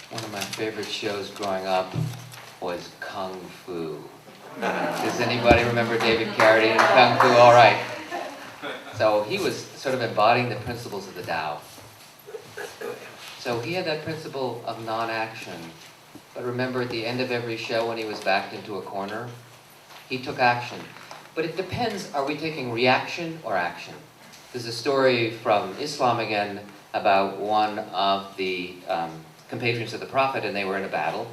One of my favorite shows growing up was Kung Fu. Does anybody remember David Carradine in Kung Fu? All right. So he was sort of embodying the principles of the Tao. So he had that principle of non-action. But remember, at the end of every show when he was backed into a corner, he took action. But it depends, are we taking reaction or action? There's a story from Islam again about one of the compatriots of the Prophet, and they were in a battle,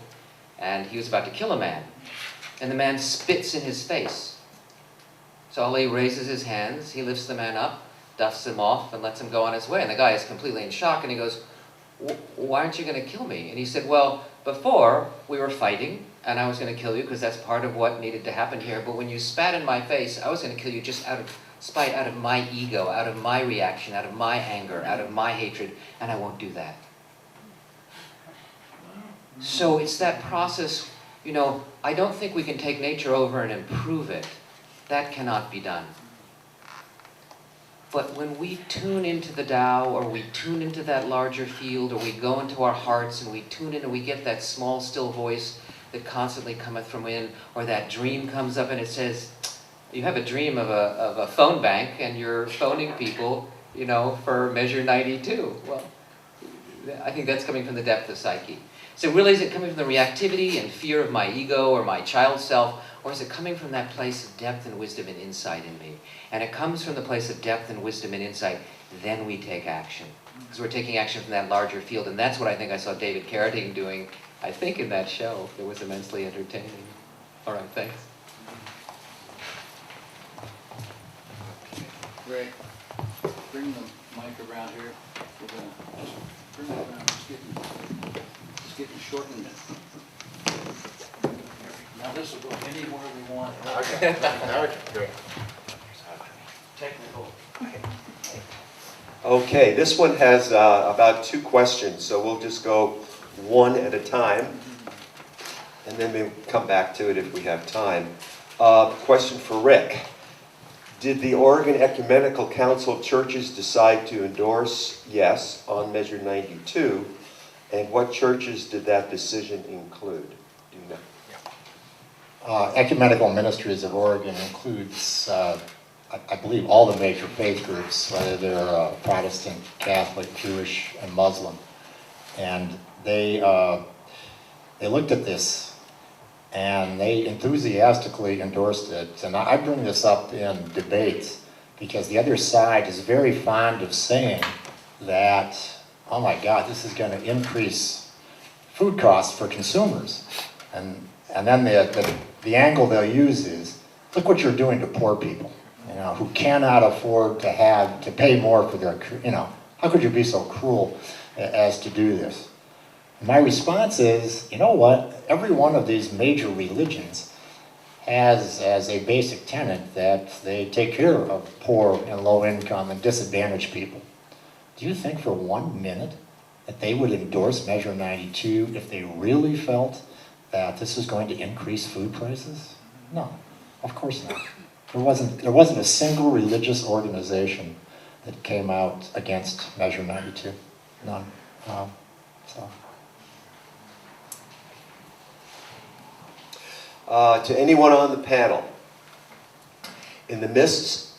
and he was about to kill a man. And the man spits in his face. So Ali raises his hands, he lifts the man up, dusts him off, and lets him go on his way. And the guy is completely in shock, and he goes, why aren't you going to kill me? And he said, well, before we were fighting, and I was going to kill you because that's part of what needed to happen here. But when you spat in my face, I was going to kill you just out of spite, out of my ego, out of my reaction, out of my anger, out of my hatred, and I won't do that. So it's that process, you know, I don't think we can take nature over and improve it. That cannot be done. But when we tune into the Tao, or we tune into that larger field, or we go into our hearts and we tune in and we get that small, still voice that constantly cometh from within, or that dream comes up and it says, you have a dream of a phone bank and you're phoning people, you know, for measure 92. Well, I think that's coming from the depth of psyche. So really, is it coming from the reactivity and fear of my ego or my child self, or is it coming from that place of depth and wisdom and insight in me? And it comes from the place of depth and wisdom and insight, then we take action. Because we're taking action from that larger field, and that's what I think I saw David Carradine doing, I think, in that show. It was immensely entertaining. All right, thanks. Ray, bring the mic around here. We're gonna just bring it around. It's getting shortened. Now this will go anywhere we want. Okay, now we can do it. Technical. Okay, this one has about 2 questions, so we'll just go one at a time, and then we'll come back to it if we have time. Question for Rick. Did the Oregon Ecumenical Council of Churches decide to endorse yes on Measure 92? And what churches did that decision include? Do you know? Ecumenical Ministries of Oregon includes, I believe, all the major faith groups, whether they're Protestant, Catholic, Jewish, and Muslim. And they looked at this and they enthusiastically endorsed it. And I bring this up in debates because the other side is very fond of saying that, oh my God, this is going to increase food costs for consumers. And then the angle they'll use is, look what you're doing to poor people, you know, who cannot afford to pay more for their, you know, how could you be so cruel as to do this? My response is, you know what, every one of these major religions has as a basic tenet that they take care of poor and low income and disadvantaged people. Do you think for 1 minute that they would endorse Measure 92 if they really felt that this is going to increase food prices? No, of course not. There wasn't a single religious organization that came out against Measure 92. None. So. To anyone on the panel, in the midst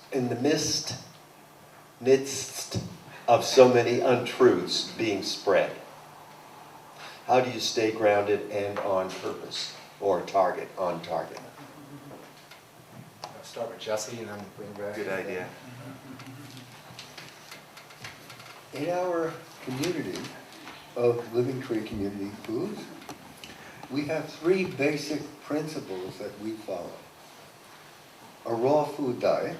of so many untruths being spread, how do you stay grounded and on purpose, or on target? I'll start with Jesse and then bring back. Good idea. In our community of Living Tree Community Foods, we have 3 basic principles that we follow. A raw food diet,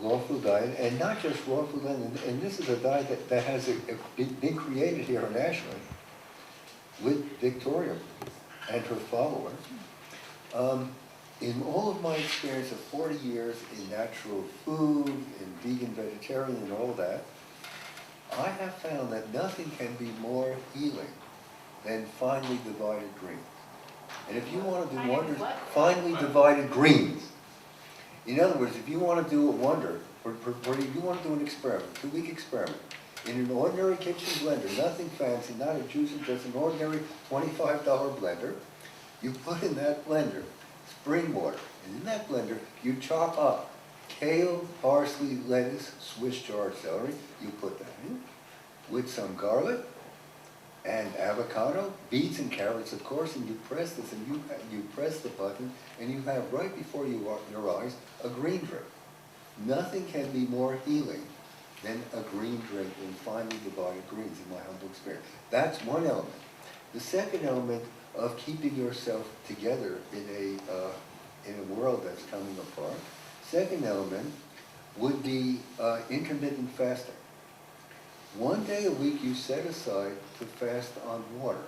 and not just raw food diet, and this is a diet that has been created here in Ashland with Victoria and her followers. In all of my experience of 40 years in natural food, in vegan, vegetarian, and all that, I have found that nothing can be more healing than finely divided greens. And if you want to do wonders, finely divided greens. In other words, if you want to do a wonder, or if you want to do an experiment, 2-week experiment, in an ordinary kitchen blender, nothing fancy, not a juicer, just an ordinary $25 blender, you put in that blender spring water. And in that blender, you chop up kale, parsley, lettuce, Swiss chard celery. You put that in with some garlic and avocado, beets and carrots, of course, and you press this, and you press the button, and you have right before your eyes a green drink. Nothing can be more healing than a green drink in finely divided greens, in my humble experience. That's one element. The second element of keeping yourself together in a world that's coming apart, second element would be intermittent fasting. 1 day a week you set aside to fast on water.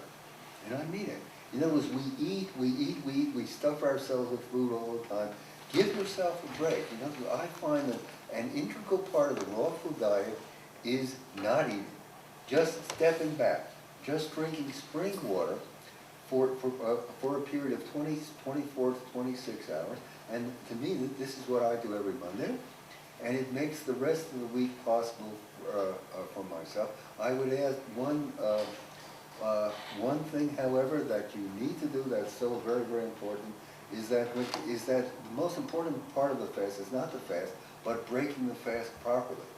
And I mean it. In other words, we stuff ourselves with food all the time. Give yourself a break. You know, I find that an integral part of the raw food diet is not eating. Just stepping back. Just drinking spring water for a period of 24 to 26 hours. And to me, this is what I do every Monday. And it makes the rest of the week possible for myself. I would add one thing, however, that you need to do that's so very, very important is that the most important part of the fast is not the fast, but breaking the fast properly.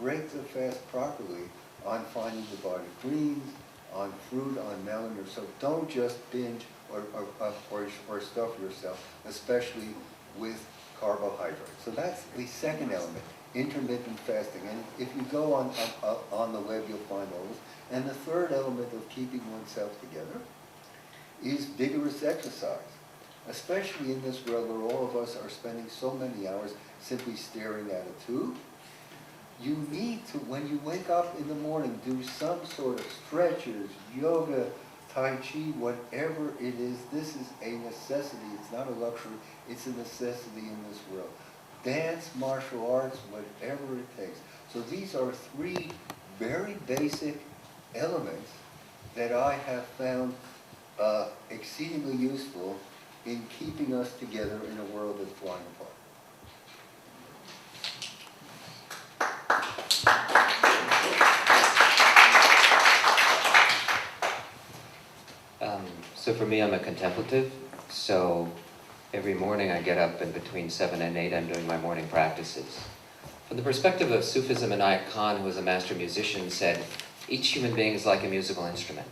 Break the fast properly on finely divided greens, on fruit, on melon, or so. Don't just binge or stuff yourself, especially with carbohydrates. So that's the second element, intermittent fasting. And if you go on the web, you'll find all this. And the third element of keeping oneself together is vigorous exercise, especially in this world where all of us are spending so many hours simply staring at a tube. You need to, when you wake up in the morning, do some sort of stretches, yoga, Tai Chi, whatever it is. This is a necessity. It's not a luxury. It's a necessity in this world. Dance, martial arts, whatever it takes. So these are 3 very basic elements that I have found exceedingly useful in keeping us together in a world that's flying apart. So for me, I'm a contemplative. So every morning I get up, and between 7 and 8 I'm doing my morning practices. From the perspective of Sufism, Inayat Khan, who was a master musician, said, each human being is like a musical instrument,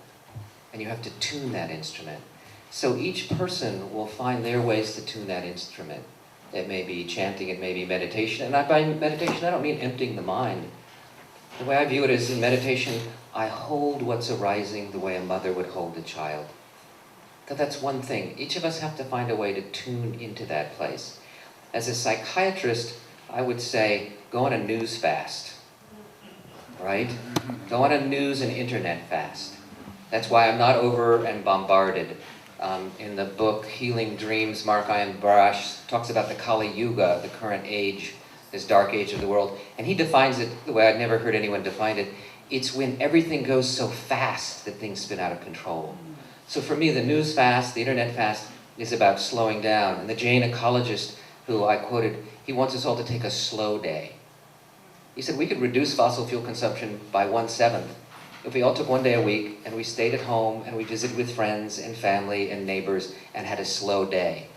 and you have to tune that instrument. So each person will find their ways to tune that instrument. It may be chanting, it may be meditation. And by meditation, I don't mean emptying the mind. The way I view it is, in meditation, I hold what's arising the way a mother would hold a child. That's one thing. Each of us have to find a way to tune into that place. As a psychiatrist, I would say, go on a news fast, right? Go on a news and internet fast. That's why I'm not over and bombarded. In the book Healing Dreams, Mark Ian Barash talks about the Kali Yuga, the current age, this dark age of the world. And he defines it the way I'd never heard anyone define it. It's when everything goes so fast that things spin out of control. So for me, the news fast, the internet fast, is about slowing down. And the Jain ecologist who I quoted, he wants us all to take a slow day. He said we could reduce fossil fuel consumption by 1/7 if we all took one day a week and we stayed at home and we visited with friends and family and neighbors and had a slow day.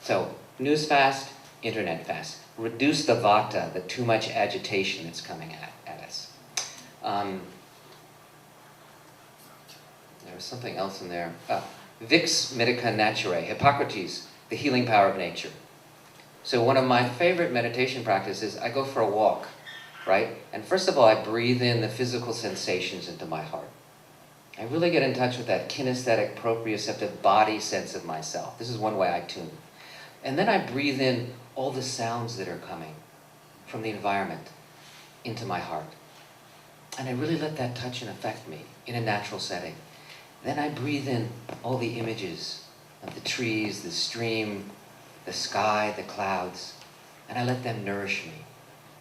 So, news fast, internet fast. Reduce the vata, the too much agitation that's coming at us. There was something else in there. Vix medica naturae, Hippocrates, the healing power of nature. So one of my favorite meditation practices, I go for a walk, right? And first of all, I breathe in the physical sensations into my heart. I really get in touch with that kinesthetic, proprioceptive body sense of myself. This is one way I tune. And then I breathe in all the sounds that are coming from the environment into my heart. And I really let that touch and affect me in a natural setting. Then I breathe in all the images of the trees, the stream, the sky, the clouds, and I let them nourish me.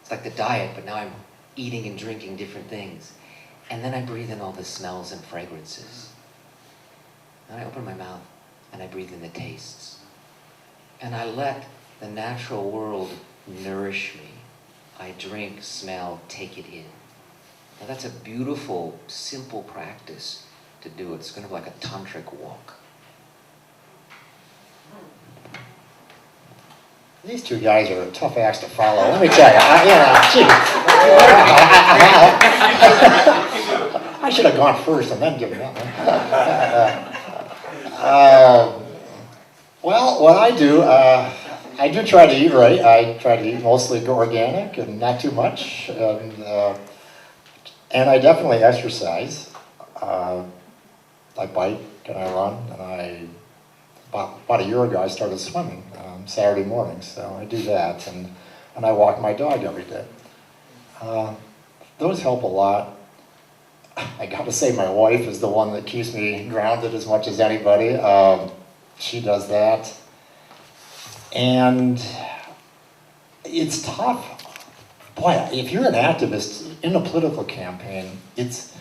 It's like the diet, but now I'm eating and drinking different things. And then I breathe in all the smells and fragrances. And I open my mouth and I breathe in the tastes. And I let the natural world nourish me. I drink, smell, take it in. Now that's a beautiful, simple practice to do. It's kind of like a tantric walk. These two guys are tough acts to follow. Let me tell you, I should have gone first and then given that one. Well, what I do try to eat right. I try to eat mostly organic and not too much. And I definitely exercise. I bike and I run, and about a year ago I started swimming Saturday mornings, so I do that, and I walk my dog every day. Those help a lot. I got to say my wife is the one that keeps me grounded as much as anybody. She does that. And it's tough. Boy, if you're an activist in a political campaign, it's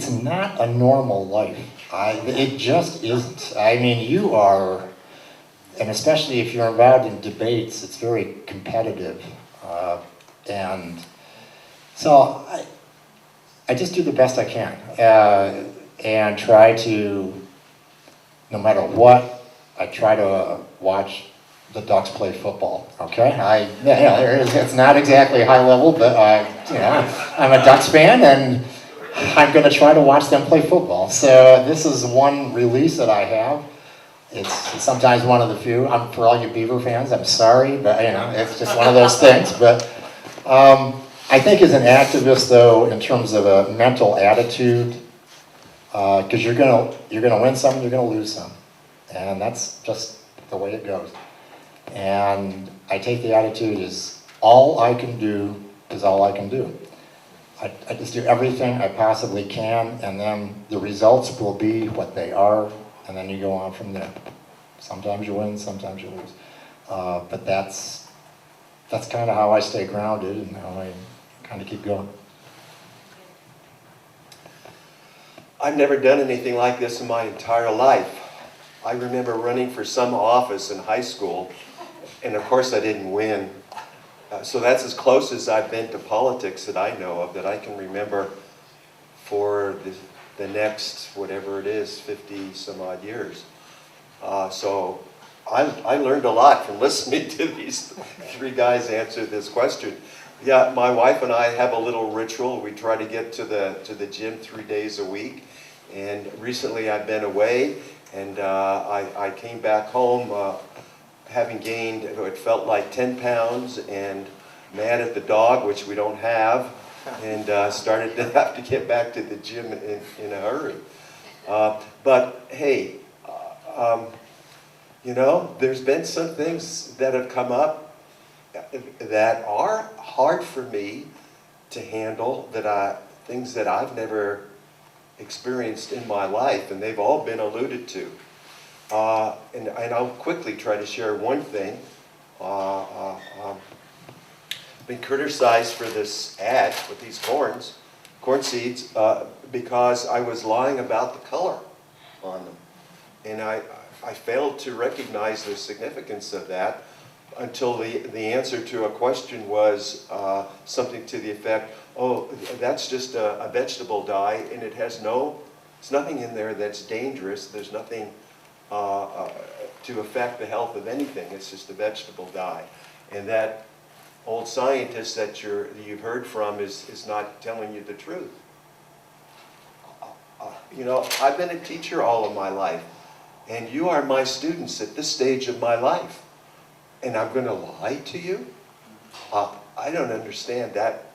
not a normal life. It just isn't. I mean, you are, and especially if you're involved in debates, it's very competitive. And so I just do the best I can and try to, no matter what, I try to watch the Ducks play football, okay? It's not exactly high level, but I'm a Ducks fan, and I'm going to try to watch them play football. So this is one release that I have. It's sometimes one of the few. For all you Beaver fans, I'm sorry, but it's just one of those things. But I think as an activist, though, in terms of a mental attitude, because you're gonna win some, you're gonna lose some, and that's just the way it goes. And I take the attitude is all I can do is all I can do. I just do everything I possibly can, and then the results will be what they are, and then you go on from there. Sometimes you win, sometimes you lose. But that's kind of how I stay grounded and how I kind of keep going. I've never done anything like this in my entire life. I remember running for some office in high school, and of course I didn't win. So that's as close as I've been to politics that I know of, that I can remember for the next, whatever it is, 50 some odd years. So I learned a lot from listening to these three guys answer this question. Yeah, my wife and I have a little ritual. We try to get to the gym 3 days a week. And recently I've been away, and I came back home having gained, it felt like 10 pounds, and mad at the dog, which we don't have, and started to have to get back to the gym in a hurry. But hey, there's been some things that have come up that are hard for me to handle, things that I've never experienced in my life, and they've all been alluded to. And I'll quickly try to share one thing. I've been criticized for this ad with these corn seeds, because I was lying about the color on them. And I failed to recognize the significance of that. until the answer to a question was something to the effect, oh, that's just a vegetable dye, and there's nothing in there that's dangerous. There's nothing to affect the health of anything. It's just a vegetable dye. And that old scientist that you've heard from is not telling you the truth. You know, I've been a teacher all of my life, and you are my students at this stage of my life. And I'm going to lie to you? I don't understand that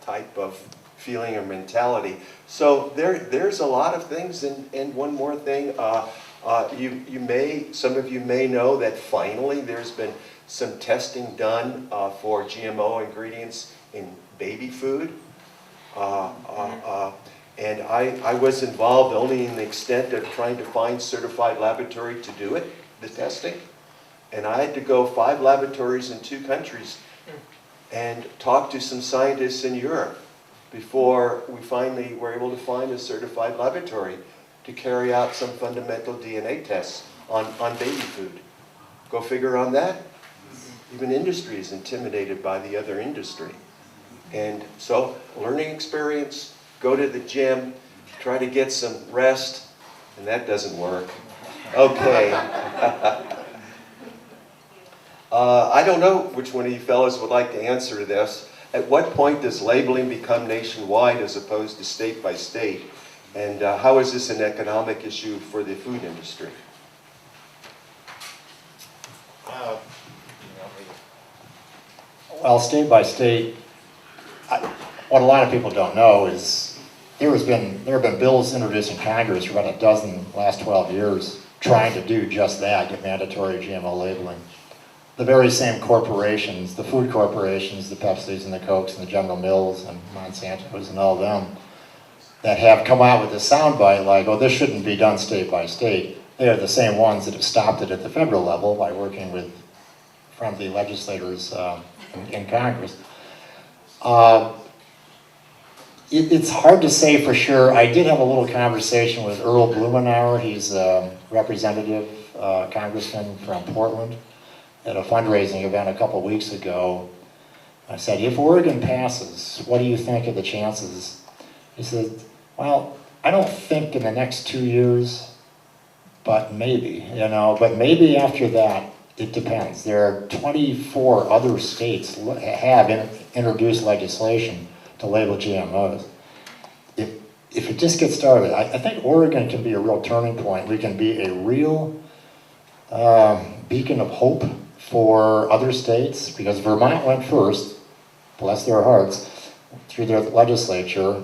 type of feeling or mentality. So there's a lot of things, and one more thing. Some of you may know that finally there's been some testing done for GMO ingredients in baby food. And I was involved only in the extent of trying to find certified laboratory to do it, the testing. And I had to go 5 laboratories in 2 countries and talk to some scientists in Europe before we finally were able to find a certified laboratory to carry out some fundamental DNA tests on baby food. Go figure on that. Even industry is intimidated by the other industry. And so, learning experience, go to the gym, try to get some rest, and that doesn't work. Okay. I don't know which one of you fellows would like to answer this. At what point does labeling become nationwide as opposed to state by state? And how is this an economic issue for the food industry? Well, state by state, what a lot of people don't know is there have been bills introduced in Congress for about a dozen last 12 years trying to do just that, get mandatory GMO labeling. The very same corporations, the food corporations, the Pepsis and the Cokes and the General Mills and Monsanto's and all them, that have come out with a soundbite like, oh, this shouldn't be done state by state. They are the same ones that have stopped it at the federal level by working with friendly legislators in Congress. It's hard to say for sure. I did have a little conversation with Earl Blumenauer. He's a representative congressman from Portland at a fundraising event a couple weeks ago. I said, if Oregon passes, what do you think of the chances? He said, well, I don't think in the next 2 years, but maybe, but maybe after that, it depends. There are 24 other states have introduced legislation to label GMOs. If it just gets started, I think Oregon can be a real turning point. We can be a real beacon of hope for other states, because Vermont went first, bless their hearts, through their legislature,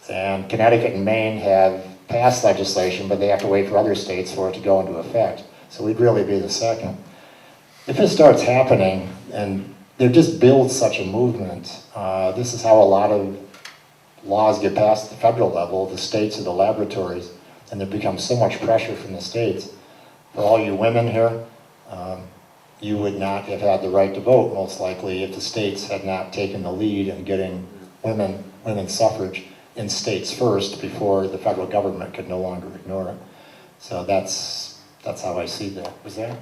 and Connecticut and Maine have passed legislation, but they have to wait for other states for it to go into effect. So we'd really be the second. If it starts happening, and there just builds such a movement, this is how a lot of laws get passed at the federal level, the states are the laboratories, and there becomes so much pressure from the states. For all you women here, you would not have had the right to vote, most likely, if the states had not taken the lead in getting women's suffrage in states first before the federal government could no longer ignore it. So that's how I see that. Was that?